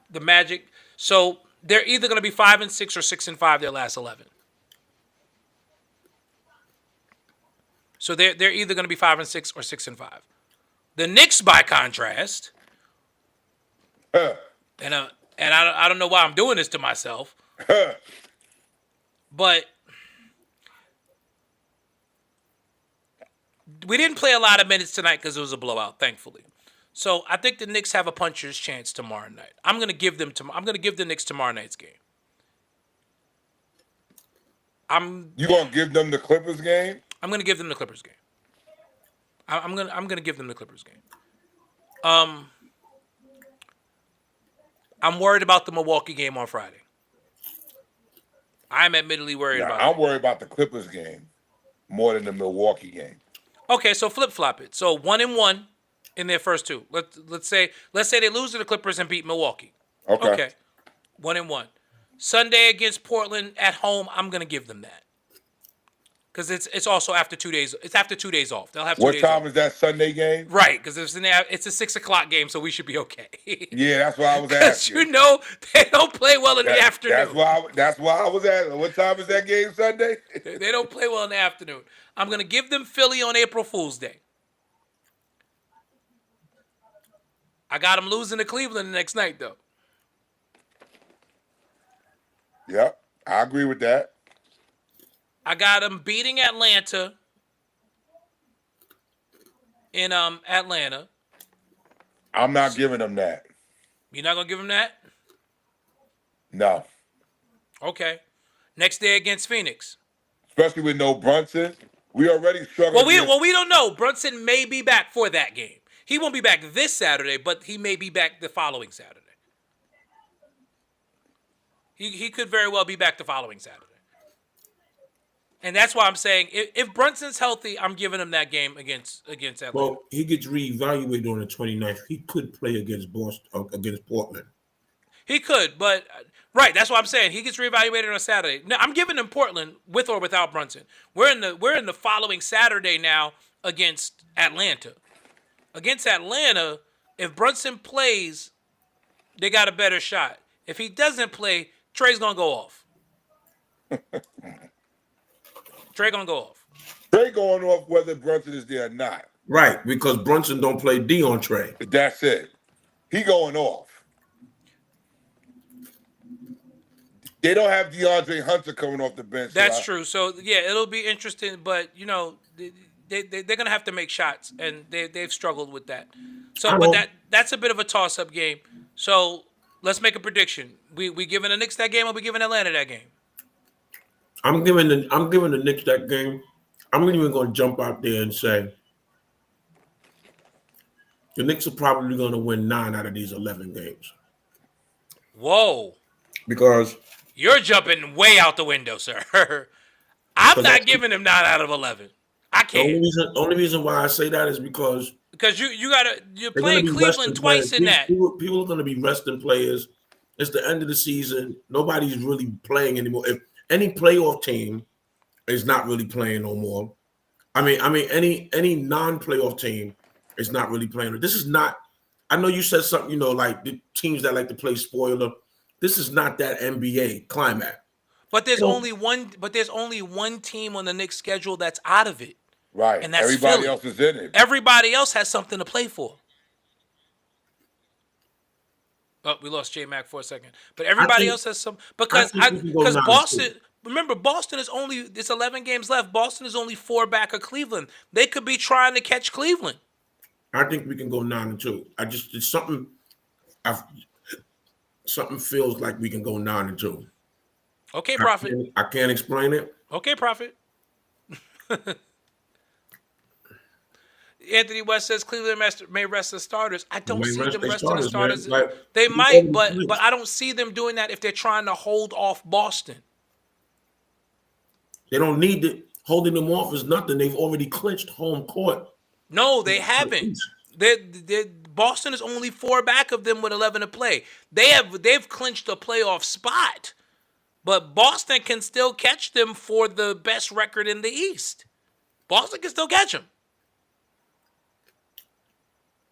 [SPEAKER 3] the Magic. So they're either going to be 5-6 or 6-5 their last 11. So they're either going to be 5-6 or 6-5. The Knicks, by contrast,
[SPEAKER 6] Huh.
[SPEAKER 3] and I don't know why I'm doing this to myself,
[SPEAKER 6] Huh.
[SPEAKER 3] but We didn't play a lot of minutes tonight because it was a blowout, thankfully. So I think the Knicks have a puncher's chance tomorrow night. I'm gonna give the Knicks tomorrow night's game.
[SPEAKER 6] You gonna give them the Clippers game?
[SPEAKER 3] I'm gonna give them the Clippers game. I'm gonna give them the Clippers game. I'm worried about the Milwaukee game on Friday. I'm admittedly worried about
[SPEAKER 6] I'm
[SPEAKER 3] it.
[SPEAKER 6] worried about the Clippers game more than the Milwaukee game.
[SPEAKER 3] Okay, so flip flop it. So 1-1 in their first two. Let's say they lose to the Clippers and beat Milwaukee.
[SPEAKER 6] Okay.
[SPEAKER 3] 1-1. Sunday against Portland at home, I'm gonna give them that. Because it's also after 2 days. It's after 2 days off. They'll have 2
[SPEAKER 6] What
[SPEAKER 3] days
[SPEAKER 6] time
[SPEAKER 3] off.
[SPEAKER 6] is that Sunday game?
[SPEAKER 3] Right, because it's a 6:00 game, so we should be okay.
[SPEAKER 6] Yeah, that's why I was
[SPEAKER 3] Because
[SPEAKER 6] asking.
[SPEAKER 3] you know they don't play well in the afternoon.
[SPEAKER 6] That's why I was asking. What time is that game Sunday?
[SPEAKER 3] They don't play well in the afternoon. I'm gonna give them Philly on April Fool's Day. I got them losing to Cleveland the next night though.
[SPEAKER 6] Yep, I agree with that.
[SPEAKER 3] I got them beating Atlanta in Atlanta.
[SPEAKER 6] I'm not giving them that.
[SPEAKER 3] You're not gonna give them that?
[SPEAKER 6] No.
[SPEAKER 3] Okay. Next day against Phoenix.
[SPEAKER 6] Especially with no Brunson. We already struggled.
[SPEAKER 3] Well, we don't know. Brunson may be back for that game. He won't be back this Saturday, but he may be back the following Saturday. He could very well be back the following Saturday. And that's why I'm saying if Brunson's healthy, I'm giving him that game against Atlanta.
[SPEAKER 4] Well, he gets reevaluated on the 29th. He could play against against Portland.
[SPEAKER 3] He could, but right, that's what I'm saying. He gets reevaluated on Saturday. Now, I'm giving him Portland with or without Brunson. We're in the following Saturday now against Atlanta. Against Atlanta, if Brunson plays, they got a better shot. If he doesn't play, Trey's gonna go off. Trey gonna go off.
[SPEAKER 6] Trey going off whether Brunson is there or not.
[SPEAKER 4] Right, because Brunson don't play D on Trey.
[SPEAKER 6] That's it. He going off. They don't have DeAndre Hunter coming off the bench.
[SPEAKER 3] That's true. So yeah, it'll be interesting, but you know, they're gonna have to make shots, and they've struggled with that. So, but that's a bit of a toss-up game. So let's make a prediction. We giving the Knicks that game, or we giving Atlanta that game?
[SPEAKER 4] I'm giving the Knicks that game. I'm not even going to jump out there and say the Knicks are probably going to win 9 out of these 11 games.
[SPEAKER 3] Whoa.
[SPEAKER 4] Because
[SPEAKER 3] you're jumping way out the window, sir. I'm not giving them 9 out of 11. I can't.
[SPEAKER 4] The only reason why I say that is because
[SPEAKER 3] you're playing Cleveland twice in that.
[SPEAKER 4] People are going to be resting players. It's the end of the season. Nobody's really playing anymore. If any playoff team is not really playing no more. I mean, any non-playoff team is not really playing. This is not. I know you said something. You know, like the teams that like to play spoiler. This is not that NBA climate.
[SPEAKER 3] But there's only one. But there's only one team on the Knicks schedule that's out of it.
[SPEAKER 6] Right.
[SPEAKER 3] And that's
[SPEAKER 6] everybody
[SPEAKER 3] Philly.
[SPEAKER 6] else is in it.
[SPEAKER 3] Everybody else has something to play for. Oh, we lost J Mac for a second. But everybody else has some because Boston. Remember, Boston is only it's 11 games left. Boston is only 4 back of Cleveland. They could be trying to catch Cleveland.
[SPEAKER 4] I think we can go 9-2. It's something. Something feels like we can go 9-2.
[SPEAKER 3] Okay, Prophet.
[SPEAKER 4] I can't explain it.
[SPEAKER 3] Okay, Prophet. Anthony West says Cleveland may rest the starters. I don't see them resting the starters.
[SPEAKER 4] Like,
[SPEAKER 3] they might, but I don't see them doing that if they're trying to hold off Boston.
[SPEAKER 4] They don't need to. Holding them off is nothing. They've already clinched home court.
[SPEAKER 3] No, they haven't. Boston is only 4 back of them with 11 to play. They've clinched a playoff spot, but Boston can still catch them for the best record in the East. Boston can still catch them.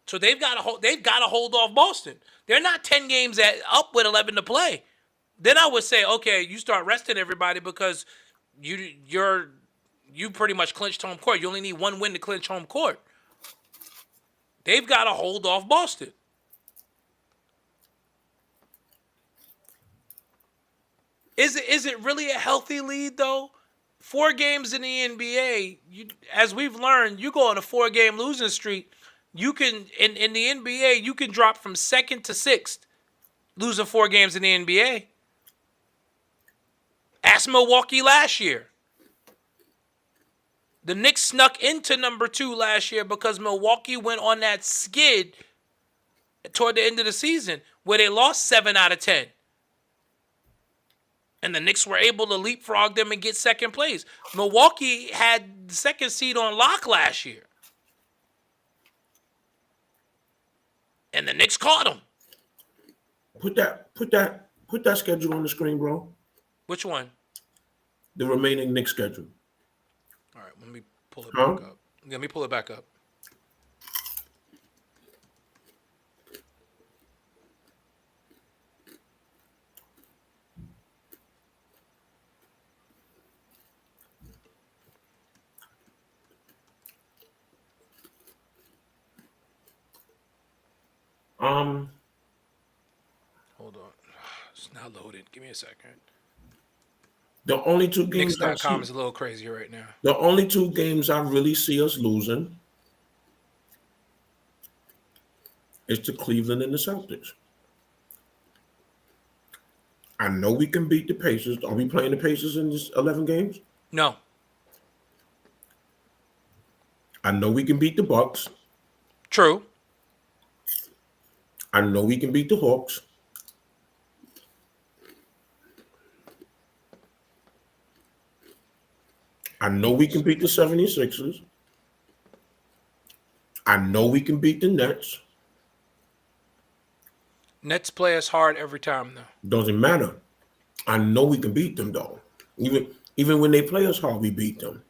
[SPEAKER 3] So they've got to hold off Boston. They're not 10 games up with 11 to play. Then I would say, okay, you start resting everybody because you pretty much clinched home court. You only need 1 win to clinch home court. They've got to hold off Boston. Is it really a healthy lead though? 4 games in the NBA, as we've learned, you go on a 4-game losing streak. You can in the NBA, you can drop from second to sixth, losing 4 games in the NBA. Ask Milwaukee last year. The Knicks snuck into number 2 last year because Milwaukee went on that skid toward the end of the season where they lost 7 out of 10. And the Knicks were able to leapfrog them and get second place. Milwaukee had the second seed on lock last year. And the Knicks caught them.
[SPEAKER 4] Put that schedule on the screen, bro.
[SPEAKER 3] Which one?
[SPEAKER 4] The remaining Knicks schedule.
[SPEAKER 3] All right, let me pull it back up. Let me pull it back up. Hold on. It's not loaded. Give me a second.
[SPEAKER 4] The only 2 games
[SPEAKER 3] Knicks.com is a little crazy right now.
[SPEAKER 4] The only 2 games I really see us losing is to Cleveland and the Celtics. I know we can beat the Pacers. Are we playing the Pacers in this 11 games?
[SPEAKER 3] No.
[SPEAKER 4] I know we can beat the Bucks.
[SPEAKER 3] True.
[SPEAKER 4] I know we can beat the Hawks. I know we can beat the 76ers. I know we can beat the Nets.
[SPEAKER 3] Nets play us hard every time, though.
[SPEAKER 4] Doesn't matter. I know we can beat them, though. Even when they play us hard, we beat them.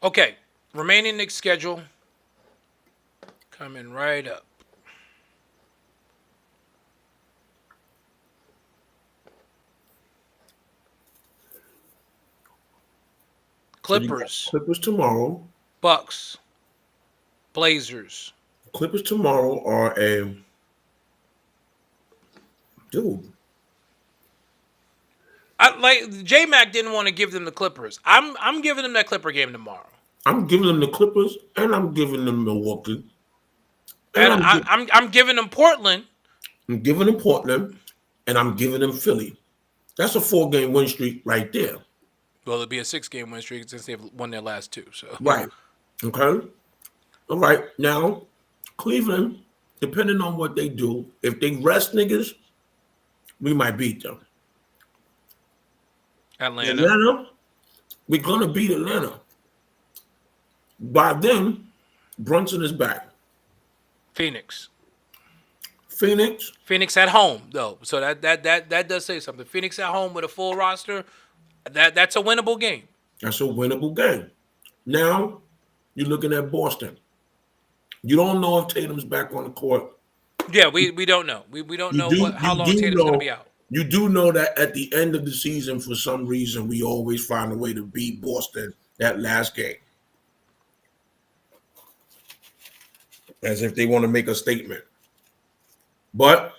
[SPEAKER 3] Okay. Remaining Knicks schedule. Coming right up. Clippers.
[SPEAKER 4] Clippers tomorrow.
[SPEAKER 3] Bucks. Blazers.
[SPEAKER 4] Clippers tomorrow are a dude.
[SPEAKER 3] J Mac didn't want to give them the Clippers. I'm giving them that Clipper game tomorrow.
[SPEAKER 4] I'm giving them the Clippers and I'm giving them Milwaukee.
[SPEAKER 3] And I'm giving them Portland.
[SPEAKER 4] I'm giving them Portland and I'm giving them Philly. That's a 4-game win streak right there.
[SPEAKER 3] Well, it'll be a 6-game win streak since they've won their last 2. So
[SPEAKER 4] right. Okay. All right. Now, Cleveland, depending on what they do, if they rest niggas, we might beat them.
[SPEAKER 3] Atlanta,
[SPEAKER 4] we're gonna beat Atlanta. By then, Brunson is back.
[SPEAKER 3] Phoenix at home though, so that does say something. Phoenix at home with a full roster, that's a winnable game.
[SPEAKER 4] That's a winnable game. Now you're looking at Boston. You don't know if Tatum's back on the court.
[SPEAKER 3] Yeah, we don't know. We don't know how long Tatum's going to be out.
[SPEAKER 4] You do know that at the end of the season, for some reason, we always find a way to beat Boston that last game. As if they want to make a statement. But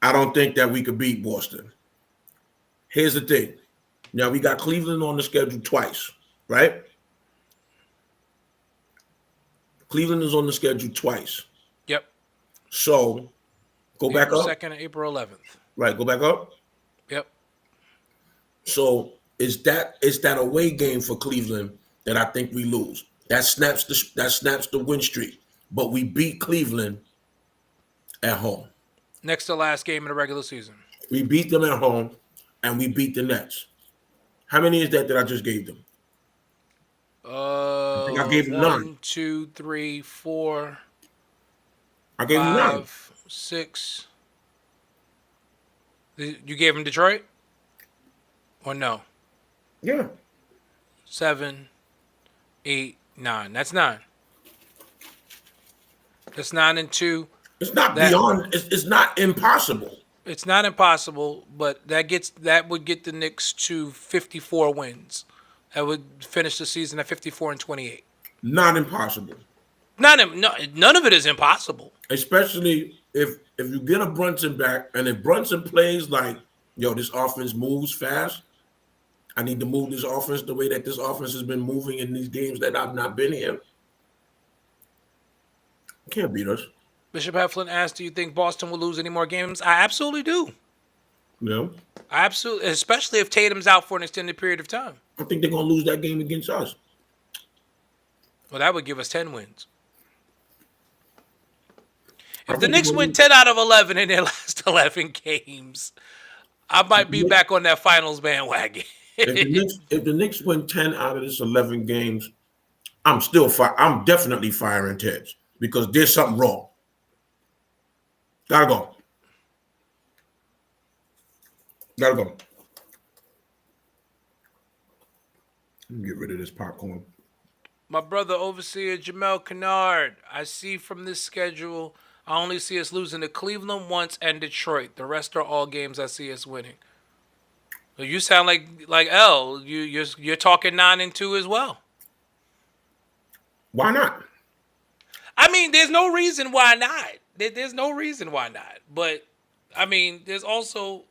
[SPEAKER 4] I don't think that we could beat Boston. Here's the thing. Now, we got Cleveland on the schedule twice, right? Cleveland is on the schedule twice.
[SPEAKER 3] Yep.
[SPEAKER 4] So, go back up.
[SPEAKER 3] 2nd and April 11th.
[SPEAKER 4] Right, go back up.
[SPEAKER 3] Yep.
[SPEAKER 4] So, it's that away game for Cleveland that I think we lose. That snaps the win streak. But we beat Cleveland at home.
[SPEAKER 3] Next to last game in the regular season.
[SPEAKER 4] We beat them at home, and we beat the Nets. How many is that I just gave them? I think I gave them 9.
[SPEAKER 3] 1, 2, 3, 4.
[SPEAKER 4] I gave them 9.
[SPEAKER 3] 5, 6. You gave them Detroit? Or no?
[SPEAKER 4] Yeah.
[SPEAKER 3] 7, 8, 9. That's 9. That's 9 and 2.
[SPEAKER 4] It's not beyond. It's not impossible.
[SPEAKER 3] It's not impossible, but that would get the Knicks to 54 wins. That would finish the season at 54 and 28.
[SPEAKER 4] Not impossible.
[SPEAKER 3] None of it is impossible.
[SPEAKER 4] Especially if you get a Brunson back, and if Brunson plays like, yo, this offense moves fast, I need to move this offense the way that this offense has been moving in these games that I've not been here. Can't beat us.
[SPEAKER 3] Bishop Heflin asked, do you think Boston will lose any more games? I absolutely do.
[SPEAKER 4] Yeah.
[SPEAKER 3] I absolutely, especially if Tatum's out for an extended period of time.
[SPEAKER 4] I think they're going to lose that game against us.
[SPEAKER 3] Well, that would give us 10 wins. If the Knicks win 10 out of 11 in their last 11 games, I might be back on that finals bandwagon.
[SPEAKER 4] If the Knicks win 10 out of this 11 games, I'm definitely firing Tibbs because there's something wrong. Gotta go. Let me get rid of this popcorn.
[SPEAKER 3] My brother, Overseer Jamel Kennard, I see from this schedule, I only see us losing to Cleveland once and Detroit. The rest are all games I see us winning. So you sound like L. You're talking 9-2 as well.
[SPEAKER 4] Why not?
[SPEAKER 3] I mean, there's no reason why not. There's no reason why not. But I mean, there's also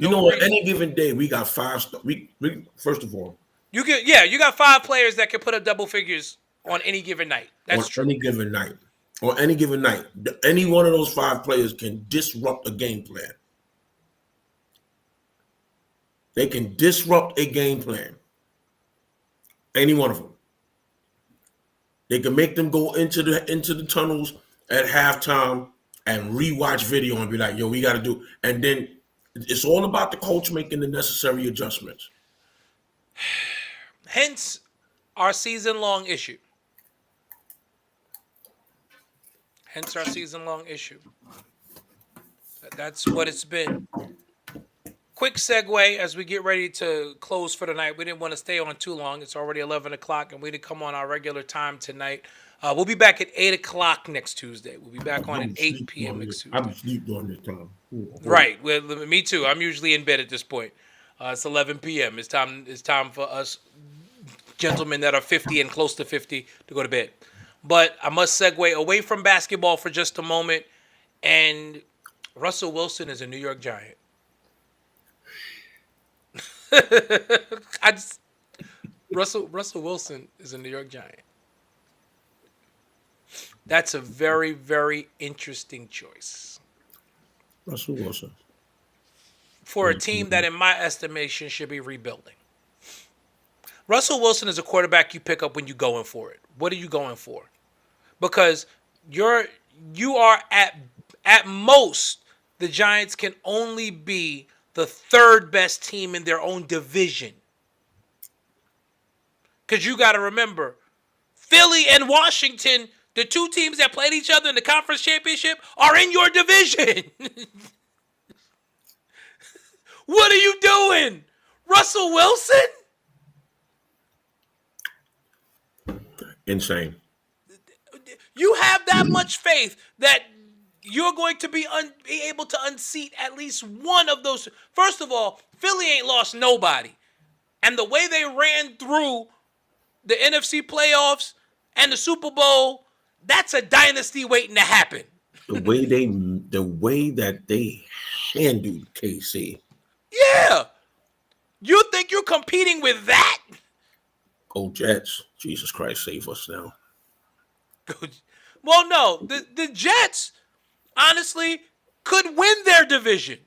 [SPEAKER 4] Any given day we got 5 stars. We first of all,
[SPEAKER 3] you got 5 players that can put up double figures on any given night. That's true.
[SPEAKER 4] Any given night. On any given night, any one of those 5 players can disrupt a game plan. They can disrupt a game plan. Any one of them. They can make them go into the tunnels at halftime and rewatch video and be like, yo, we got to do. And then it's all about the coach making the necessary adjustments.
[SPEAKER 3] Hence our season-long issue. That's what it's been. Quick segue as we get ready to close for the night. We didn't want to stay on too long. It's already 11 o'clock, and we didn't come on our regular time tonight. We'll be back at 8 o'clock next Tuesday. We'll be back on at 8 p.m. next Tuesday.
[SPEAKER 4] I'm asleep during this time.
[SPEAKER 3] Right. Well, me too. I'm usually in bed at this point. It's 11 p.m. It's time for us gentlemen that are 50 and close to 50 to go to bed. But I must segue away from basketball for just a moment. And Russell Wilson is a New York Giant. Russell Wilson is a New York Giant. That's a very, very interesting choice.
[SPEAKER 4] Russell Wilson.
[SPEAKER 3] For a team that, in my estimation, should be rebuilding. Russell Wilson is a quarterback you pick up when you're going for it. What are you going for? Because you are at most, the Giants can only be the third best team in their own division. Because you got to remember, Philly and Washington, the 2 teams that played each other in the conference championship, are in your division. What are you doing? Russell Wilson?
[SPEAKER 4] Insane.
[SPEAKER 3] You have that much faith that you're going to be able to unseat at least one of those. First of all, Philly ain't lost nobody. And the way they ran through the NFC playoffs and the Super Bowl, that's a dynasty waiting to happen.
[SPEAKER 4] The way that they handled KC.
[SPEAKER 3] Yeah. You think you're competing with that?
[SPEAKER 4] Go Jets. Jesus Christ, save us now.
[SPEAKER 3] Well, no. The Jets, honestly, could win their division.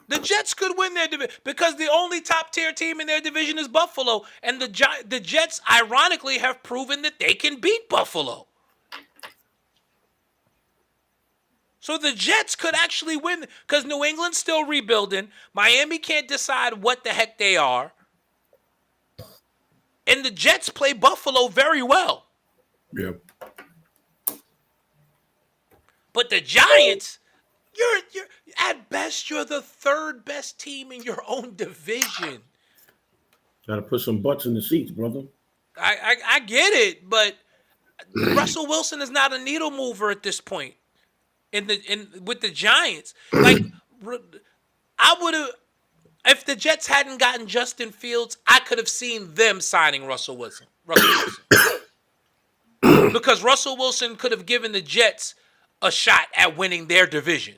[SPEAKER 3] The Jets could win their division because the only top-tier team in their division is Buffalo. And the Jets, ironically, have proven that they can beat Buffalo. So the Jets could actually win because New England's still rebuilding. Miami can't decide what the heck they are. And the Jets play Buffalo very well.
[SPEAKER 4] Yeah.
[SPEAKER 3] But the Giants, you're at best, you're the third best team in your own division.
[SPEAKER 4] Gotta put some butts in the seats, brother.
[SPEAKER 3] I get it, but Russell Wilson is not a needle mover at this point. With the Giants, like I would have, if the Jets hadn't gotten Justin Fields, I could have seen them signing Russell Wilson. Because Russell Wilson could have given the Jets a shot at winning their division.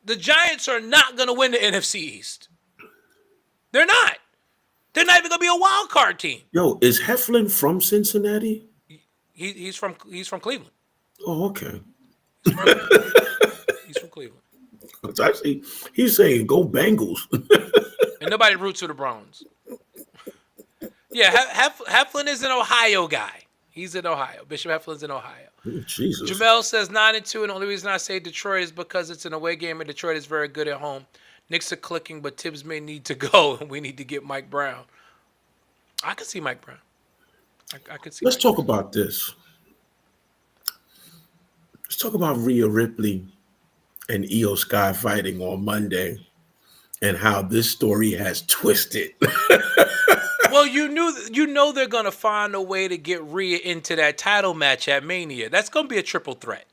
[SPEAKER 3] the Giants are not going to win the NFC East. They're not. They're not even going to be a wild card team.
[SPEAKER 4] Yo, is Heflin from Cincinnati?
[SPEAKER 3] He's from Cleveland.
[SPEAKER 4] Oh, okay.
[SPEAKER 3] He's from Cleveland.
[SPEAKER 4] It's actually, he's saying go Bengals.
[SPEAKER 3] And nobody roots for the Browns. Yeah, Heflin is an Ohio guy. He's in Ohio. Bishop Heflin's in Ohio.
[SPEAKER 4] Oh, Jesus.
[SPEAKER 3] Jamel says 9-2, and the only reason I say Detroit is because it's an away game, and Detroit is very good at home. Knicks are clicking, but Tibbs may need to go, and we need to get Mike Brown. I could see Mike Brown. I could see.
[SPEAKER 4] Let's
[SPEAKER 3] Mike
[SPEAKER 4] talk about this. Let's talk about Rhea Ripley and Io Sky fighting on Monday and how this story has twisted.
[SPEAKER 3] Well, you know they're gonna find a way to get Rhea into that title match at Mania. That's gonna be a triple threat.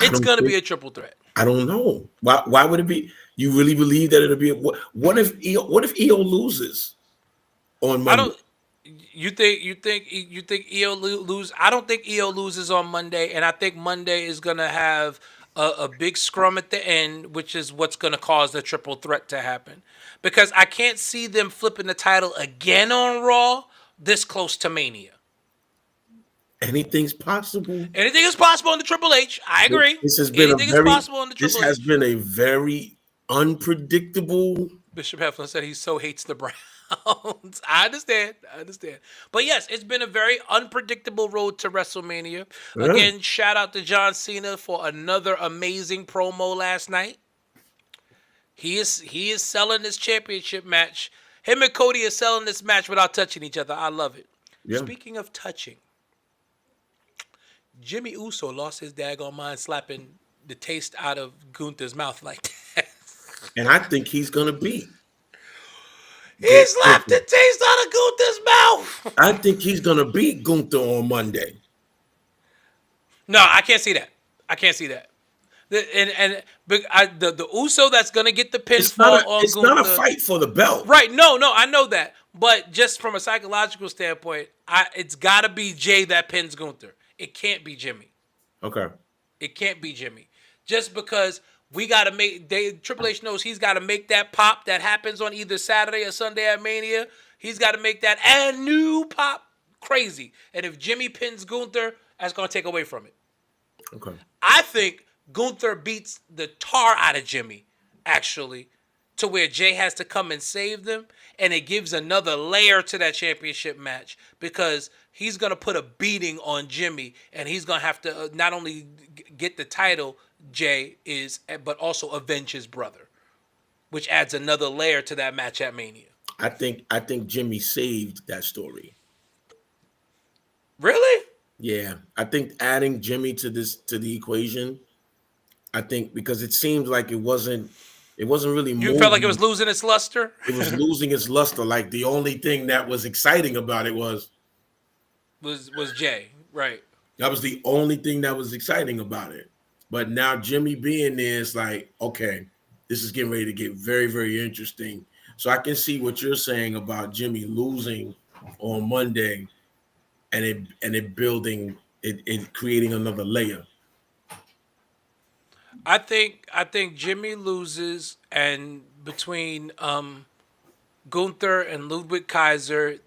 [SPEAKER 3] It's gonna be a triple threat.
[SPEAKER 4] I don't know. Why would it be? You really believe that it'll be? What if Io loses on Monday?
[SPEAKER 3] I don't. You think Io lose? I don't think Io loses on Monday, and I think Monday is gonna have a big scrum at the end, which is what's gonna cause the triple threat to happen. Because I can't see them flipping the title again on Raw this close to Mania.
[SPEAKER 4] Anything's possible.
[SPEAKER 3] Anything is possible on the Triple H. I agree.
[SPEAKER 4] This has been
[SPEAKER 3] Anything is possible on the Triple
[SPEAKER 4] This has
[SPEAKER 3] H.
[SPEAKER 4] been a very unpredictable.
[SPEAKER 3] Bishop Heflin said he so hates the Browns. I understand. But yes, it's been a very unpredictable road to WrestleMania.
[SPEAKER 4] Yeah.
[SPEAKER 3] Again, shout out to John Cena for another amazing promo last night. He is selling this championship match. Him and Cody are selling this match without touching each other. I love it.
[SPEAKER 4] Yeah.
[SPEAKER 3] Speaking of touching, Jimmy Uso lost his daggone mind slapping the taste out of Gunther's mouth like that.
[SPEAKER 4] And I think he's gonna beat.
[SPEAKER 3] He slapped the taste out of Gunther's mouth.
[SPEAKER 4] I think he's gonna beat Gunther on Monday.
[SPEAKER 3] No, I can't see that. The Uso that's gonna get the pinfall on
[SPEAKER 4] It's
[SPEAKER 3] Gunther.
[SPEAKER 4] not a fight for the belt.
[SPEAKER 3] Right? No, I know that. But just from a psychological standpoint, it's got to be Jay that pins Gunther. It can't be Jimmy.
[SPEAKER 4] Okay.
[SPEAKER 3] It can't be Jimmy. Just because we got to make Triple H knows he's got to make that pop that happens on either Saturday or Sunday at Mania. He's got to make that and new pop crazy. And if Jimmy pins Gunther, that's going to take away from it.
[SPEAKER 4] Okay.
[SPEAKER 3] I think Gunther beats the tar out of Jimmy, actually, to where Jay has to come and save them. And it gives another layer to that championship match because he's going to put a beating on Jimmy. And he's going to have to not only get the title, Jay is, but also avenge his brother, which adds another layer to that match at Mania.
[SPEAKER 4] I think Jimmy saved that story.
[SPEAKER 3] Really?
[SPEAKER 4] Yeah. I think adding Jimmy to the equation, I think because it seemed like it wasn't really moving.
[SPEAKER 3] You felt like it was losing its luster?
[SPEAKER 4] It was losing its luster. Like the only thing that was exciting about it was
[SPEAKER 3] Jay, right?
[SPEAKER 4] that was the only thing that was exciting about it. But now Jimmy being there is like, okay, this is getting ready to get very, very interesting. So I can see what you're saying about Jimmy losing on Monday and it building it creating another layer.
[SPEAKER 3] I think Jimmy loses, and between Gunther and Ludwig Kaiser,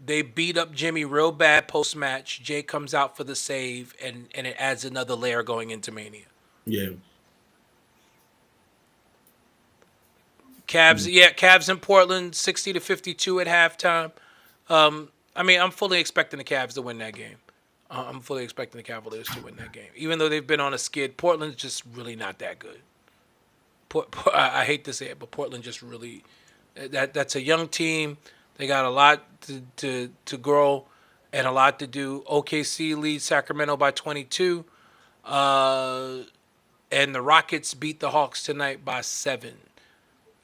[SPEAKER 3] they beat up Jimmy real bad post match. Jay comes out for the save, and it adds another layer going into Mania.
[SPEAKER 4] Yeah.
[SPEAKER 3] Cavs in Portland, 60-52 at halftime. I'm fully expecting the Cavs to win that game. I'm fully expecting the Cavaliers to win that game. Even though they've been on a skid, Portland's just really not that good. I hate to say it, but Portland just really that's a young team. They got a lot to grow and a lot to do. OKC leads Sacramento by 22. And the Rockets beat the Hawks tonight by 7.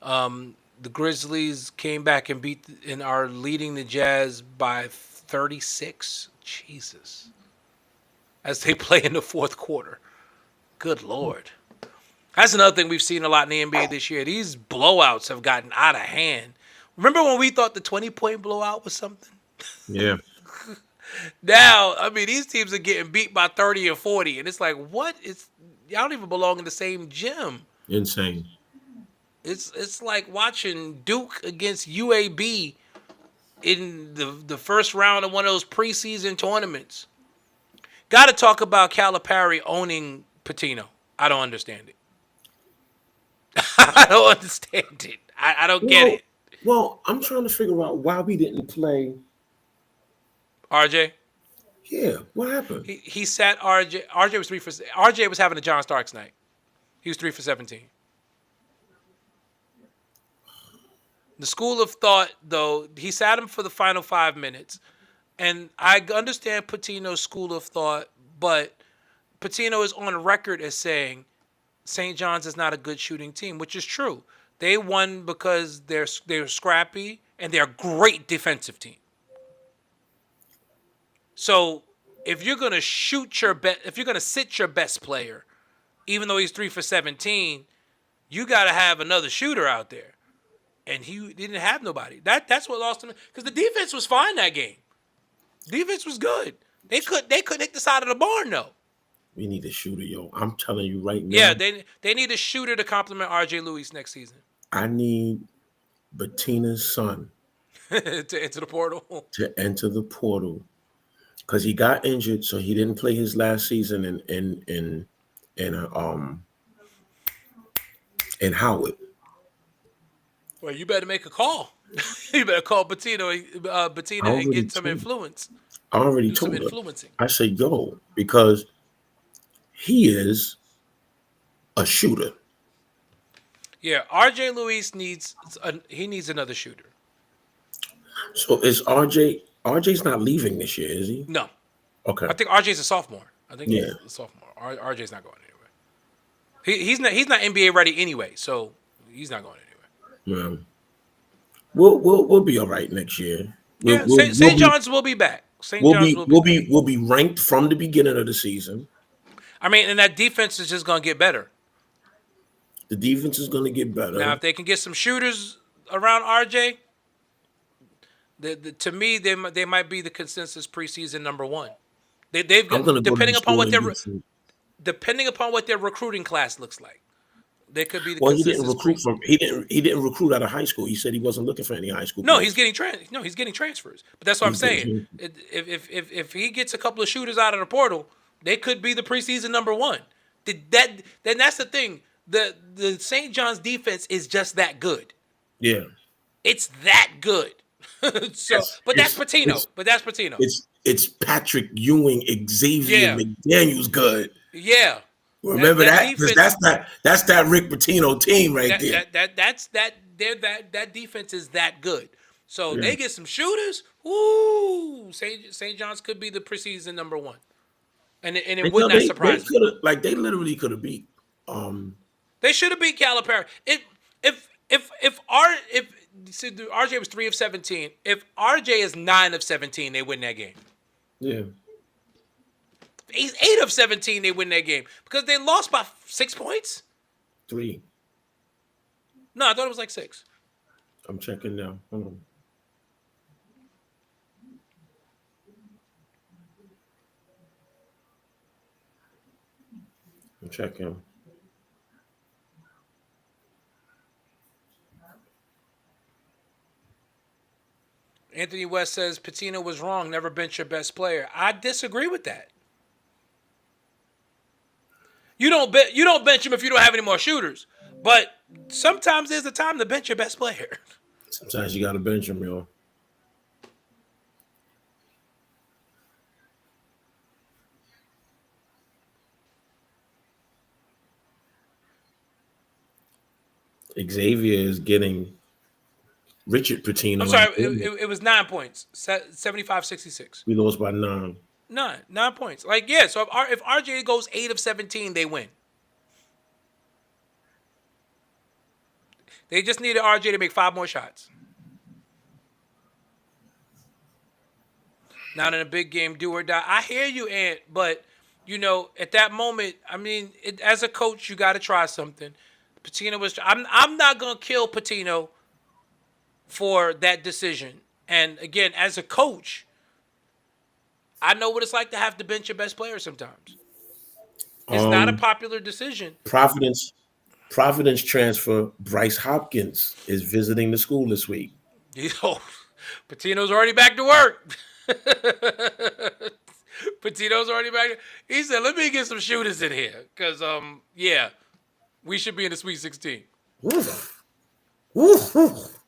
[SPEAKER 3] The Grizzlies came back and are leading the Jazz by 36. Jesus. As they play in the fourth quarter. Good Lord. That's another thing we've seen a lot in the NBA this year. These blowouts have gotten out of hand. Remember when we thought the 20-point blowout was something?
[SPEAKER 4] Yeah.
[SPEAKER 3] Now, these teams are getting beat by 30 or 40, and it's like, what is? Y'all don't even belong in the same gym.
[SPEAKER 4] Insane.
[SPEAKER 3] It's like watching Duke against UAB in the first round of one of those preseason tournaments. Got to talk about Calipari owning Patino. I don't understand it. I don't understand it. I don't get
[SPEAKER 4] Well,
[SPEAKER 3] it.
[SPEAKER 4] well, I'm trying to figure out why we didn't play.
[SPEAKER 3] RJ,
[SPEAKER 4] Yeah, what happened?
[SPEAKER 3] he sat RJ. RJ was 3 for. RJ was having a John Starks night. He was 3 for 17. The school of thought, though, he sat him for the final 5 minutes, and I understand Patino's school of thought, but Patino is on record as saying St. John's is not a good shooting team, which is true. They won because they're scrappy and they're a great defensive team. So if you're gonna if you're gonna sit your best player, even though he's 3 for 17, you got to have another shooter out there, and he didn't have nobody. That's what lost him because the defense was fine that game. Defense was good. They couldn't hit the side of the barn though.
[SPEAKER 4] We need a shooter, yo. I'm telling you right now.
[SPEAKER 3] Yeah, they need a shooter to complement RJ Lewis next season.
[SPEAKER 4] I need Bettina's son
[SPEAKER 3] To enter the portal.
[SPEAKER 4] to enter the portal because he got injured, so he didn't play his last season in Howard.
[SPEAKER 3] Well, you better make a call. You better call Bettina and get some influence.
[SPEAKER 4] I already
[SPEAKER 3] Do some
[SPEAKER 4] told her.
[SPEAKER 3] influencing.
[SPEAKER 4] I said, yo, because he is a shooter.
[SPEAKER 3] Yeah, RJ Lewis needs another shooter.
[SPEAKER 4] So is RJ's not leaving this year, is he?
[SPEAKER 3] No,
[SPEAKER 4] Okay.
[SPEAKER 3] I think RJ's a sophomore. I think
[SPEAKER 4] Yeah.
[SPEAKER 3] he's a sophomore. RJ's not going anywhere. He's not NBA ready anyway, so he's not going anywhere.
[SPEAKER 4] Yeah. We'll be all right next year.
[SPEAKER 3] Yeah,
[SPEAKER 4] We'll
[SPEAKER 3] St.
[SPEAKER 4] be-
[SPEAKER 3] John's will be back. St.
[SPEAKER 4] We'll
[SPEAKER 3] John's
[SPEAKER 4] be
[SPEAKER 3] will be back.
[SPEAKER 4] we'll be ranked from the beginning of the season.
[SPEAKER 3] I mean, and that defense is just going to get better.
[SPEAKER 4] The defense is going to get better.
[SPEAKER 3] Now, if they can get some shooters around RJ, to me, they might be the consensus preseason number one. They've
[SPEAKER 4] I'm
[SPEAKER 3] got
[SPEAKER 4] gonna go
[SPEAKER 3] depending
[SPEAKER 4] to
[SPEAKER 3] upon what
[SPEAKER 4] school
[SPEAKER 3] depending upon what their recruiting class looks like, they could be the
[SPEAKER 4] Well, he
[SPEAKER 3] consensus.
[SPEAKER 4] he didn't recruit out of high school. He said he wasn't looking for any high school.
[SPEAKER 3] No,
[SPEAKER 4] players.
[SPEAKER 3] he's getting transfers. But that's what I'm saying. If he gets a couple of shooters out of the portal, they could be the preseason number one. Then that's the thing. The St. John's defense is just that good.
[SPEAKER 4] Yeah.
[SPEAKER 3] It's that good. But that's Patino.
[SPEAKER 4] It's Patrick Ewing, Xavier
[SPEAKER 3] Yeah.
[SPEAKER 4] McDaniels good.
[SPEAKER 3] Yeah.
[SPEAKER 4] Remember that?
[SPEAKER 3] defense-
[SPEAKER 4] Because that's that Rick Pitino team right there.
[SPEAKER 3] That defense is that good. So
[SPEAKER 4] Yeah.
[SPEAKER 3] they get some shooters. Woo! St. John's could be the preseason number one, and it would not surprise me.
[SPEAKER 4] They literally could have beat.
[SPEAKER 3] They should have beat Calipari. If RJ was 3 of 17, if RJ is 9 of 17, they win that game.
[SPEAKER 4] Yeah.
[SPEAKER 3] If he's 8 of 17, they win that game because they lost by 6 points.
[SPEAKER 4] 3.
[SPEAKER 3] No, I thought it was like 6.
[SPEAKER 4] I'm checking now. Hold on. I'm checking.
[SPEAKER 3] Anthony West says Patino was wrong. Never bench your best player. I disagree with that. You don't bench him if you don't have any more shooters. But sometimes there's a time to bench your best player.
[SPEAKER 4] Sometimes you got to bench him, yo. Xavier is getting Richard Pitino.
[SPEAKER 3] I'm sorry, it was 9 points. 75-66.
[SPEAKER 4] We lost by 9.
[SPEAKER 3] 9 points. Like, yeah, so if RJ goes 8 of 17, they win. They just needed RJ to make 5 more shots. Not in a big game, do or die. I hear you, Ant, but, at that moment, I mean, as a coach, you got to try something. Patino was. I'm not gonna kill Patino for that decision. And again, as a coach, I know what it's like to have to bench your best player sometimes. It's not a popular decision.
[SPEAKER 4] Providence Providence transfer Bryce Hopkins is visiting the school this week.
[SPEAKER 3] Patino's already back to work. Patino's already back. He said, "Let me get some shooters in here, cause yeah, we should be in the Sweet 16."
[SPEAKER 4] Oof. Oof, oof.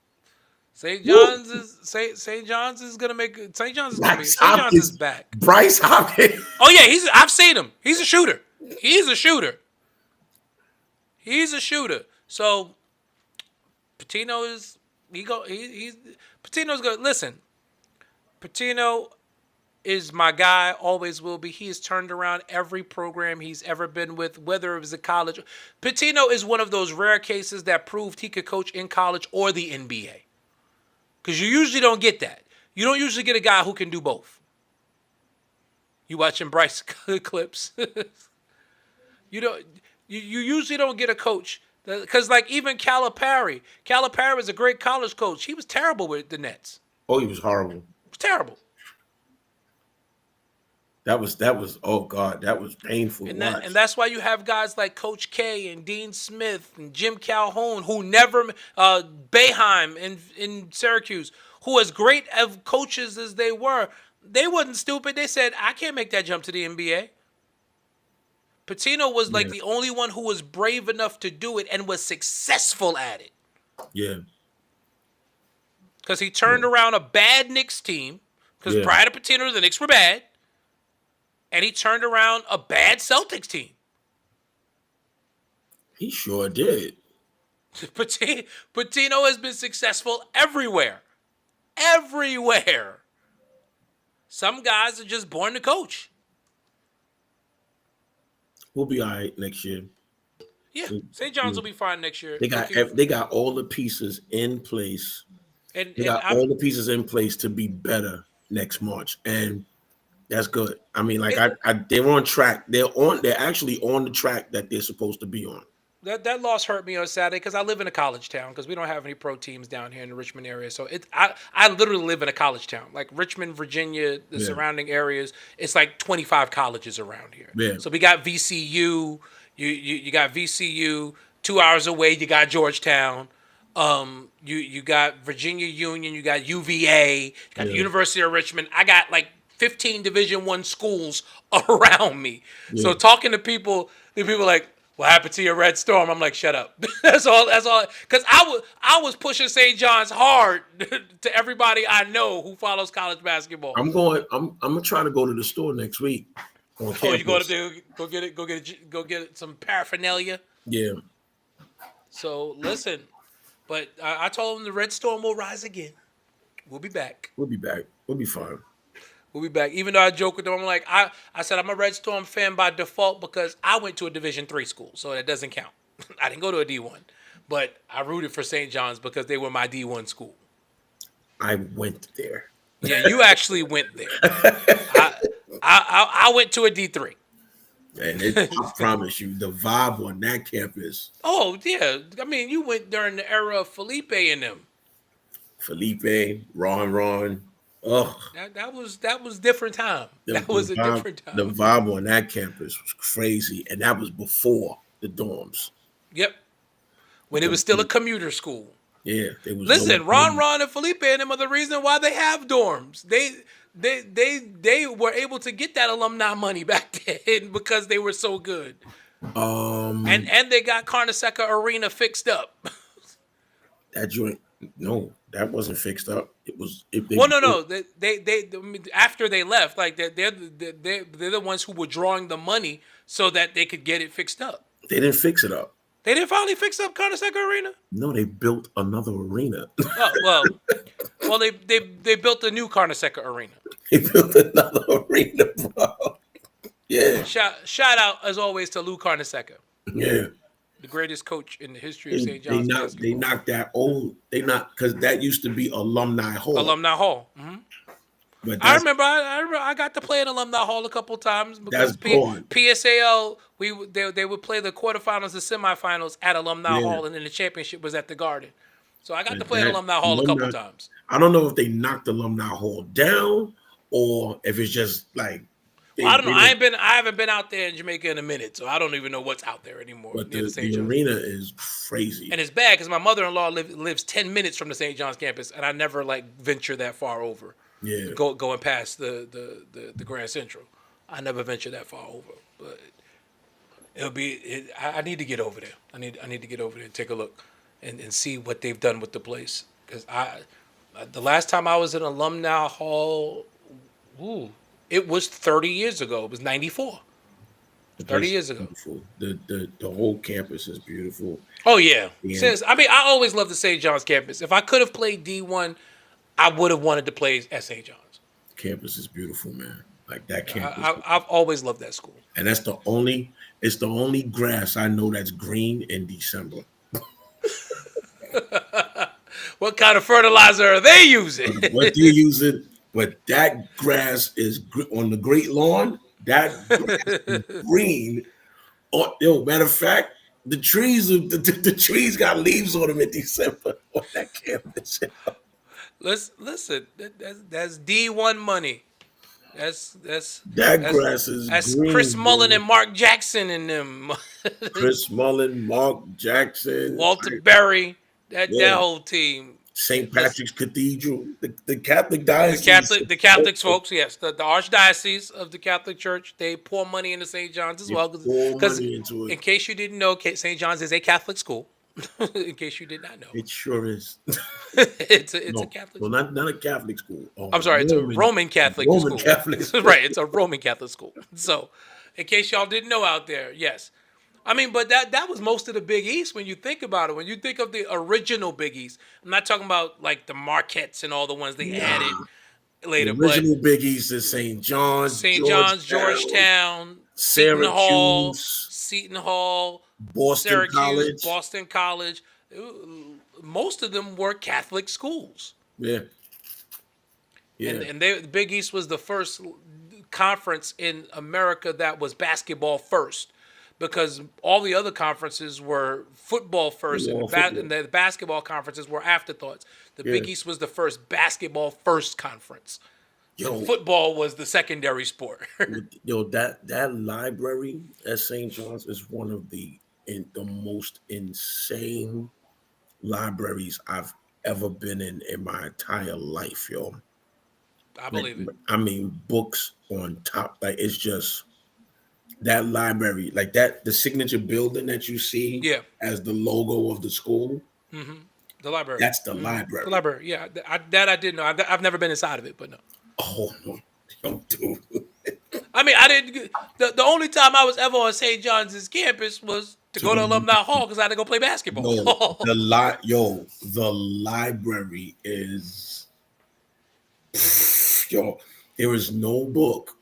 [SPEAKER 3] St. John's is gonna make St. John's is gonna be
[SPEAKER 4] Bryce
[SPEAKER 3] St. John's
[SPEAKER 4] Hopkins.
[SPEAKER 3] is back.
[SPEAKER 4] Bryce Hopkins.
[SPEAKER 3] Oh yeah, I've seen him. He's a shooter. He's a shooter. So Patino is Patino's good. Listen, Patino is my guy, always will be. He has turned around every program he's ever been with, whether it was at college. Patino is one of those rare cases that proved he could coach in college or the NBA. Because you usually don't get that. You don't usually get a guy who can do both. You watching Bryce clips. You usually don't get a coach. Because like even Calipari was a great college coach. He was terrible with the Nets.
[SPEAKER 4] Oh, he was horrible.
[SPEAKER 3] He was terrible.
[SPEAKER 4] That was oh God, that was painful.
[SPEAKER 3] And that's why you have guys like Coach K and Dean Smith and Jim Calhoun who never Boeheim in Syracuse, who as great of coaches as they wasn't stupid. They said, I can't make that jump to the NBA. Patino was like the only one who was brave enough to do it and was successful at it.
[SPEAKER 4] Yeah.
[SPEAKER 3] Because he turned around a bad Knicks team. Because prior to Patino, the Knicks were bad. And he turned around a bad Celtics team.
[SPEAKER 4] He sure did.
[SPEAKER 3] Patino has been successful everywhere. Everywhere. Some guys are just born to coach.
[SPEAKER 4] We'll be all right next year.
[SPEAKER 3] Yeah, St. John's will be fine next year.
[SPEAKER 4] They got all the pieces in place.
[SPEAKER 3] And
[SPEAKER 4] all the pieces in place to be better next March, and that's good. I mean, like they're on track. They're actually on the track that they're supposed to be on.
[SPEAKER 3] That loss hurt me on Saturday because I live in a college town because we don't have any pro teams down here in the Richmond area. So I literally live in a college town, like Richmond, Virginia, the surrounding areas. It's like 25 colleges around here.
[SPEAKER 4] Yeah.
[SPEAKER 3] So we got VCU. You got VCU 2 hours away. You got Georgetown. You got Virginia Union. You got UVA. You got the University of Richmond. I got like 15 Division I schools around me. Yeah. So talking to people like, what happened to your Red Storm? I'm like, shut up. That's all. Because I was pushing St. John's hard to everybody I know who follows college basketball.
[SPEAKER 4] I'm gonna try to go to the store next week.
[SPEAKER 3] Oh, you going to go get some paraphernalia?
[SPEAKER 4] Yeah.
[SPEAKER 3] So listen, but I told them the Red Storm will rise again. We'll be back.
[SPEAKER 4] We'll be fine.
[SPEAKER 3] We'll be back. Even though I joke with them, I'm like, I said I'm a Red Storm fan by default because I went to a Division III school, so that doesn't count. I didn't go to a D1, but I rooted for St. John's because they were my D1 school.
[SPEAKER 4] I went there.
[SPEAKER 3] Yeah, you actually went there. I went to a D3.
[SPEAKER 4] And I promise you, the vibe on that campus.
[SPEAKER 3] Oh yeah, I mean, you went during the era of Felipe and them.
[SPEAKER 4] Felipe, Ron. Oh,
[SPEAKER 3] that was different time. That was a different time.
[SPEAKER 4] The vibe on that campus was crazy, and that was before the dorms.
[SPEAKER 3] Yep, when it was still a commuter school.
[SPEAKER 4] Yeah,
[SPEAKER 3] listen, Ron, and Felipe and them are the reason why they have dorms. They were able to get that alumni money back then because they were so good. And they got Carnesecca Arena fixed up. That
[SPEAKER 4] joint, no, that wasn't fixed up. It was.
[SPEAKER 3] No. They after they left, like they're the ones who were drawing the money so that they could get it fixed up.
[SPEAKER 4] They didn't fix it up.
[SPEAKER 3] They didn't finally fix up Carnesecca Arena?
[SPEAKER 4] No, they built another arena.
[SPEAKER 3] Oh, well, they built a new Carnesecca Arena.
[SPEAKER 4] They built another arena, bro. Yeah.
[SPEAKER 3] Shout out, as always, to Lou Carnesecca.
[SPEAKER 4] Yeah.
[SPEAKER 3] The greatest coach in the history of St. John's.
[SPEAKER 4] They knocked that old. Because that used to be Alumni Hall.
[SPEAKER 3] Alumni Hall. Mm-hmm. But I remember I got to play in Alumni Hall a couple times because PSAL they would play the quarterfinals and semifinals at Alumni Hall, and then the championship was at the Garden. So I got to play at Alumni Hall a couple times.
[SPEAKER 4] I don't know if they knocked Alumni Hall down or if it's just like.
[SPEAKER 3] I don't know. I haven't been out there in Jamaica in a minute, so I don't even know what's out there anymore
[SPEAKER 4] But
[SPEAKER 3] near
[SPEAKER 4] the
[SPEAKER 3] the St. John's.
[SPEAKER 4] arena is crazy.
[SPEAKER 3] And it's bad because my mother-in-law lives 10 minutes from the St. John's campus, and I never venture that far over.
[SPEAKER 4] Yeah.
[SPEAKER 3] Going past the Grand Central, I never venture that far over. But I need to get over there. I need to get over there and take a look, and see what they've done with the place. Because the last time I was in Alumni Hall, it was 30 years ago. It was 94. 30 years ago.
[SPEAKER 4] Beautiful. The whole campus is beautiful.
[SPEAKER 3] Oh yeah.
[SPEAKER 4] Yeah.
[SPEAKER 3] I always loved the St. John's campus. If I could have played D1, I would have wanted to play at St. John's.
[SPEAKER 4] Campus is beautiful, man. Like that campus.
[SPEAKER 3] I've always loved that school.
[SPEAKER 4] And it's the only grass I know that's green in December.
[SPEAKER 3] What kind of fertilizer are they using?
[SPEAKER 4] What they're using, but that grass is on the Great Lawn. That grass is green. Matter of fact, the trees got leaves on them in December on that campus.
[SPEAKER 3] Listen, that's D1 money. That's
[SPEAKER 4] Grass is
[SPEAKER 3] that's
[SPEAKER 4] green,
[SPEAKER 3] Chris Mullen
[SPEAKER 4] bro.
[SPEAKER 3] and Mark Jackson and them.
[SPEAKER 4] Chris Mullen, Mark Jackson,
[SPEAKER 3] Walter Berry, that
[SPEAKER 4] Yeah.
[SPEAKER 3] whole team.
[SPEAKER 4] St. Patrick's Cathedral, the Catholic diocese.
[SPEAKER 3] The Catholics folks, yes, the Archdiocese of the Catholic Church, they pour money into St. John's as well. Because in case you didn't know, St. John's is a Catholic school. In case you did not know,
[SPEAKER 4] It sure is.
[SPEAKER 3] it's a Catholic.
[SPEAKER 4] Well, not a Catholic school. Oh,
[SPEAKER 3] I'm sorry, it's a Roman Catholic
[SPEAKER 4] Roman
[SPEAKER 3] school.
[SPEAKER 4] Catholic school.
[SPEAKER 3] Right, it's a Roman Catholic school. So, in case y'all didn't know out there, yes. I mean, but that was most of the Big East when you think about it. When you think of the original Big East, I'm not talking about like the Marquettes and all the ones they added later.
[SPEAKER 4] The original Big East is St. John's,
[SPEAKER 3] Georgetown,
[SPEAKER 4] Syracuse,
[SPEAKER 3] Seton Hall,
[SPEAKER 4] Boston
[SPEAKER 3] Syracuse,
[SPEAKER 4] College.
[SPEAKER 3] Boston College. Most of them were Catholic schools.
[SPEAKER 4] Yeah. Yeah.
[SPEAKER 3] And the Big East was the first conference in America that was basketball first, because all the other conferences were football first, and the basketball conferences were afterthoughts. The Big East was the first basketball first conference. Football was the secondary sport.
[SPEAKER 4] That library at St. John's is one of the most insane libraries I've ever been in my entire life, yo.
[SPEAKER 3] I believe it.
[SPEAKER 4] I mean, books on top. Like, it's just that library, like that, the signature building that you see as the logo of the school.
[SPEAKER 3] Mm-hmm. The library.
[SPEAKER 4] That's the library.
[SPEAKER 3] The library, yeah. I did know. I've never been inside of it, but no.
[SPEAKER 4] Oh, no, dude.
[SPEAKER 3] I mean, I didn't. The only time I was ever on St. John's campus was to go to Alumni Hall because I had to go play basketball.
[SPEAKER 4] No, the library is, there is no book,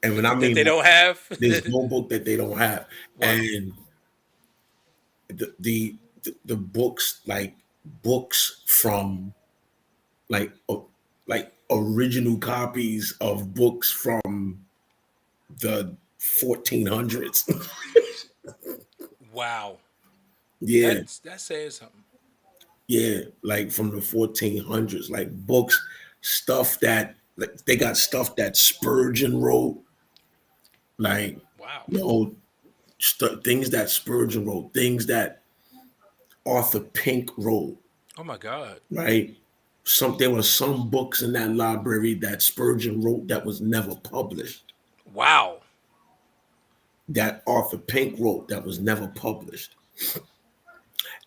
[SPEAKER 4] and when I mean
[SPEAKER 3] they don't have,
[SPEAKER 4] there's no book that they don't have, and the books, like books from like original copies of books from the 1400s.
[SPEAKER 3] Wow.
[SPEAKER 4] Yeah.
[SPEAKER 3] That's saying something.
[SPEAKER 4] Yeah, like from the 1400s, like books, stuff that, like, they got stuff that Spurgeon wrote, like,
[SPEAKER 3] wow,
[SPEAKER 4] things that Spurgeon wrote, things that Arthur Pink wrote.
[SPEAKER 3] Oh my God.
[SPEAKER 4] Right? There were some books in that library that Spurgeon wrote that was never published.
[SPEAKER 3] Wow.
[SPEAKER 4] That Arthur Pink wrote that was never published.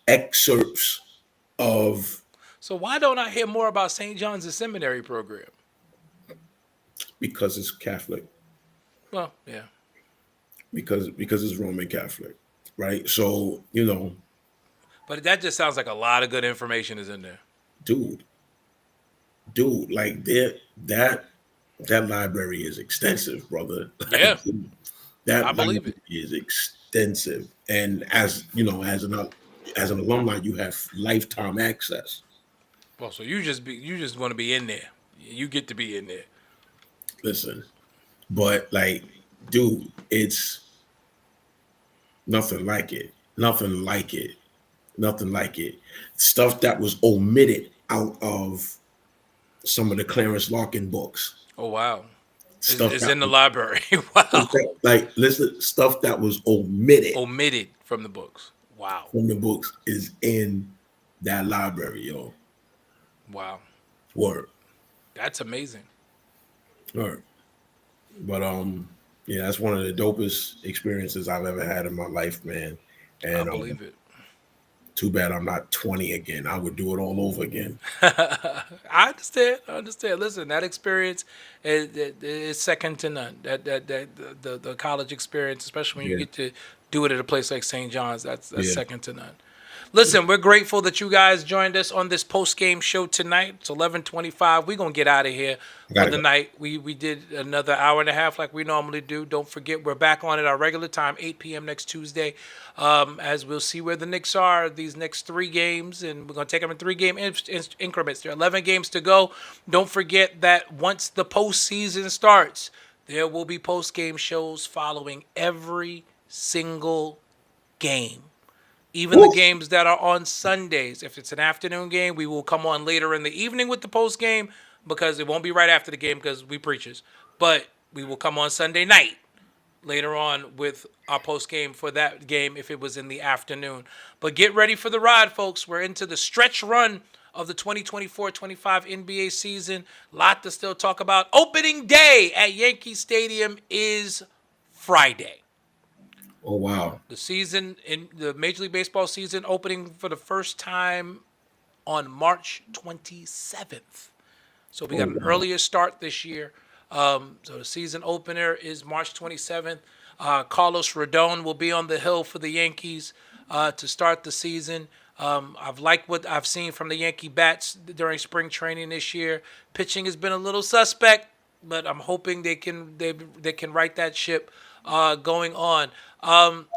[SPEAKER 4] Excerpts of.
[SPEAKER 3] So why don't I hear more about St. John's Seminary program?
[SPEAKER 4] Because it's Catholic.
[SPEAKER 3] Well, yeah.
[SPEAKER 4] Because it's Roman Catholic, right? So,
[SPEAKER 3] But that just sounds like a lot of good information is in there.
[SPEAKER 4] Dude, like that library is extensive, brother.
[SPEAKER 3] Yeah.
[SPEAKER 4] That
[SPEAKER 3] I believe it
[SPEAKER 4] is extensive, and as an alumni, you have lifetime access.
[SPEAKER 3] Well, so you just want to be in there. You get to be in there.
[SPEAKER 4] Listen, but like, dude, it's nothing like it. Nothing like it. Nothing like it. Stuff that was omitted out of some of the Clarence Larkin books.
[SPEAKER 3] Oh wow.
[SPEAKER 4] Stuff
[SPEAKER 3] Is
[SPEAKER 4] that
[SPEAKER 3] in the
[SPEAKER 4] was,
[SPEAKER 3] library. Wow.
[SPEAKER 4] like listen, stuff that was omitted
[SPEAKER 3] Omitted from the books. Wow.
[SPEAKER 4] from the books is in that library, yo.
[SPEAKER 3] Wow.
[SPEAKER 4] Word.
[SPEAKER 3] That's amazing.
[SPEAKER 4] Word. But yeah, that's one of the dopest experiences I've ever had in my life, man.
[SPEAKER 3] I
[SPEAKER 4] And
[SPEAKER 3] believe it.
[SPEAKER 4] too bad I'm not 20 again. I would do it all over again.
[SPEAKER 3] I understand. I understand. Listen, that experience is second to none. The college experience, especially when you
[SPEAKER 4] Yeah.
[SPEAKER 3] get to do it at a place like St. John's, that's
[SPEAKER 4] Yeah.
[SPEAKER 3] second to none. Listen, we're grateful that you guys joined us on this post game show tonight. It's 11:25. We're gonna get out of here for
[SPEAKER 4] gotta
[SPEAKER 3] the
[SPEAKER 4] go.
[SPEAKER 3] night. We did another hour and a half like we normally do. Don't forget, we're back on at our regular time, 8 p.m. next Tuesday. As we'll see where the Knicks are these next 3 games, and we're gonna take them in 3 game increments. There are 11 games to go. Don't forget that once the postseason starts, there will be post game shows following every single game. Even the games that are on Sundays. If it's an afternoon game, we will come on later in the evening with the post game because it won't be right after the game because we preachers. But we will come on Sunday night later on with our post game for that game if it was in the afternoon. But get ready for the ride, folks. We're into the stretch run of the 2024-25 NBA season. Lot to still talk about. Opening day at Yankee Stadium is Friday.
[SPEAKER 4] Oh wow.
[SPEAKER 3] The season in the Major League Baseball season opening for the first time on March 27th. So we got an earlier start this year. So the season opener is March 27th. Carlos Rodon will be on the hill for the Yankees to start the season. I've liked what I've seen from the Yankee bats during spring training this year. Pitching has been a little suspect, but I'm hoping they can right that ship going on.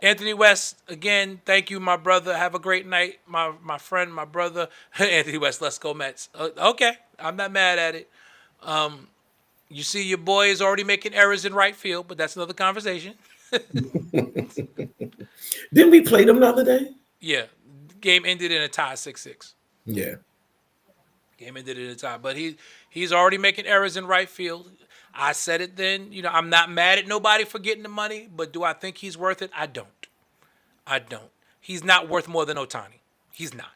[SPEAKER 3] Anthony West, again, thank you, my brother. Have a great night, my friend, my brother. Anthony West, let's go Mets. Okay, I'm not mad at it. You see your boy is already making errors in right field, but that's another conversation.
[SPEAKER 4] Didn't we play them the other day?
[SPEAKER 3] Yeah, game ended in a tie 6-6.
[SPEAKER 4] Yeah.
[SPEAKER 3] Game ended in a tie, but he's already making errors in right field. I said it then. I'm not mad at nobody for getting the money, but do I think he's worth it? I don't. He's not worth more than Ohtani. He's not.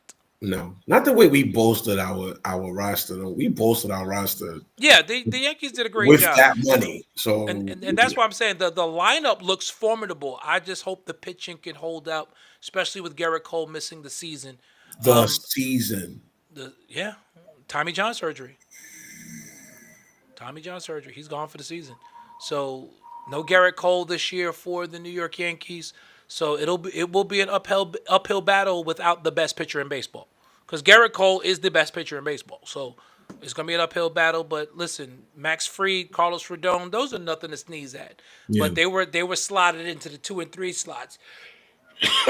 [SPEAKER 4] No, not the way we bolstered our roster. Though we bolstered our roster.
[SPEAKER 3] Yeah, the Yankees did a great
[SPEAKER 4] with
[SPEAKER 3] job
[SPEAKER 4] that money. So
[SPEAKER 3] and that's why I'm saying the lineup looks formidable. I just hope the pitching can hold up, especially with Garrett Cole missing the season.
[SPEAKER 4] the season.
[SPEAKER 3] Tommy John surgery. He's gone for the season. So no Garrett Cole this year for the New York Yankees. So it will be an uphill battle without the best pitcher in baseball. Because Garrett Cole is the best pitcher in baseball. So it's gonna be an uphill battle. But listen, Max Fried, Carlos Rodon, those are nothing to sneeze at.
[SPEAKER 4] Yeah.
[SPEAKER 3] But they were slotted into the 2 and 3 slots.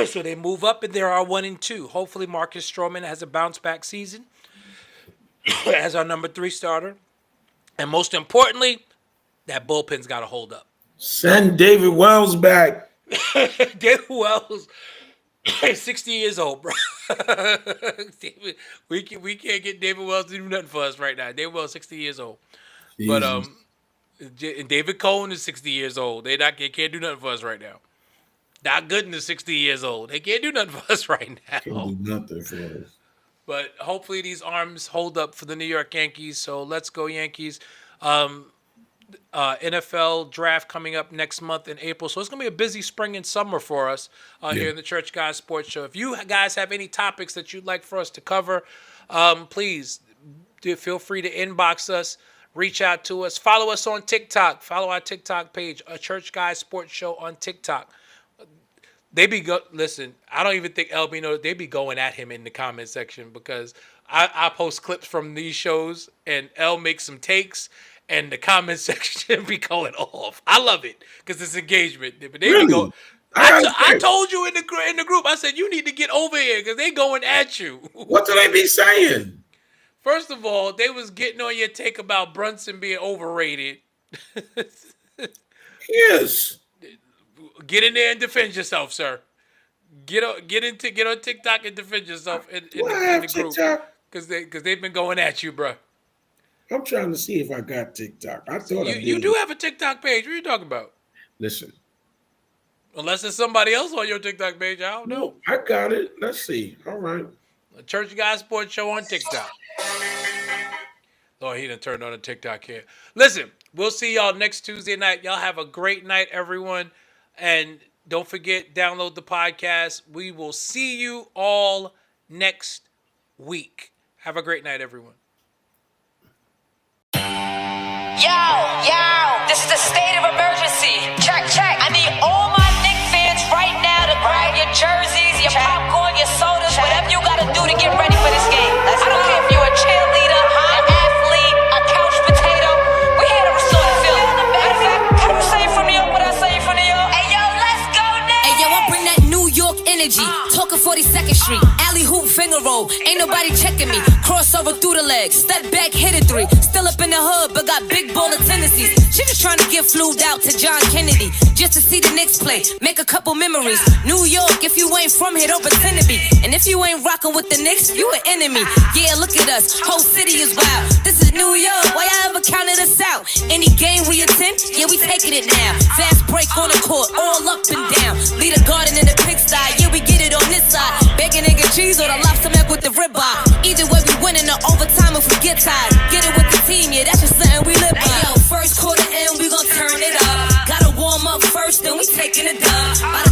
[SPEAKER 3] So they move up and there are 1 and 2. Hopefully Marcus Stroman has a bounce back season as our number 3 starter. And most importantly, that bullpen's got to hold up.
[SPEAKER 4] Send David Wells back.
[SPEAKER 3] David Wells is 60 years old, bro. we can't get David Wells to do nothing for us right now. David Wells is 60 years old.
[SPEAKER 4] Jesus.
[SPEAKER 3] But David Cohn is 60 years old. They can't do nothing for us right now. Doc Gooden is 60 years old. They can't do nothing for us right now.
[SPEAKER 4] Can't do nothing for us.
[SPEAKER 3] But hopefully these arms hold up for the New York Yankees. So let's go Yankees. NFL draft coming up next month in April. So it's going to be a busy spring and summer for us here in the Church Guys Sports Show. If you guys have any topics that you'd like for us to cover, please feel free to inbox us, reach out to us. Follow us on TikTok. Follow our TikTok page, a Church Guys Sports Show on TikTok. Listen, I don't even think LB knows. They be going at him in the comment section because I post clips from these shows and L makes some takes and the comment section be going off. I love it because it's engagement. But they
[SPEAKER 4] Really?
[SPEAKER 3] be going. I told you in the group. I said you need to get over here because they going at you.
[SPEAKER 4] What do they be saying?
[SPEAKER 3] First of all, they was getting on your take about Brunson being overrated.
[SPEAKER 4] Yes.
[SPEAKER 3] Get in there and defend yourself, sir. Get on TikTok and defend yourself in the group
[SPEAKER 4] TikTok?
[SPEAKER 3] because they've been going at you, bro.
[SPEAKER 4] I'm trying to see if I got TikTok. I thought I did.
[SPEAKER 3] You do have a TikTok page. What are you talking about?
[SPEAKER 4] Listen.
[SPEAKER 3] Unless it's somebody else on your TikTok page, I don't know.
[SPEAKER 4] No, I got it. Let's see. All right.
[SPEAKER 3] The Church Guy Sports Show on TikTok. Oh, he done turned on a TikTok here. Listen, we'll see y'all next Tuesday night. Y'all have a great night, everyone. And don't forget, download the podcast. We will see you all next week. Have a great night, everyone.
[SPEAKER 1] Yo, this is the state of emergency. Check. I need all my Knicks fans right now to grab your jerseys, your popcorn, your sodas, whatever you gotta do to get ready for this game. I don't care if you're a cheerleader, an athlete, a couch potato. We're here to restore the feeling. Matter of fact, can you say it from New York what I say from New York? Hey, yo, let's go now.
[SPEAKER 2] Hey, yo, I bring that New York energy. Talking 42nd Street. Alley hoop finger roll. Ain't nobody checking me. Crossover through the legs. Step back, hit a three. Still up in the hood, but got big baller tendencies. She just trying to get flued out to John Kennedy. Just to see the Knicks play. Make a couple memories. New York, if you ain't from here, don't pretend to be. And if you ain't rocking with the Knicks, you an enemy. Yeah, look at us. Whole city is wild. This is New York. Why y'all ever counted us out? Any game we attend, yeah, we taking it now. Fast break on the court, all up and down. Lead a garden in the pigsty. Yeah, we get it on this side. Bacon, egg, and cheese or the lobster mac with the ribeye. Either way, we winning the overtime if we get tired. Get it with the team, yeah, that's just something we live by. Hey, yo, first quarter in, we gon' turn it up. Gotta warm up first, then we taking it dub.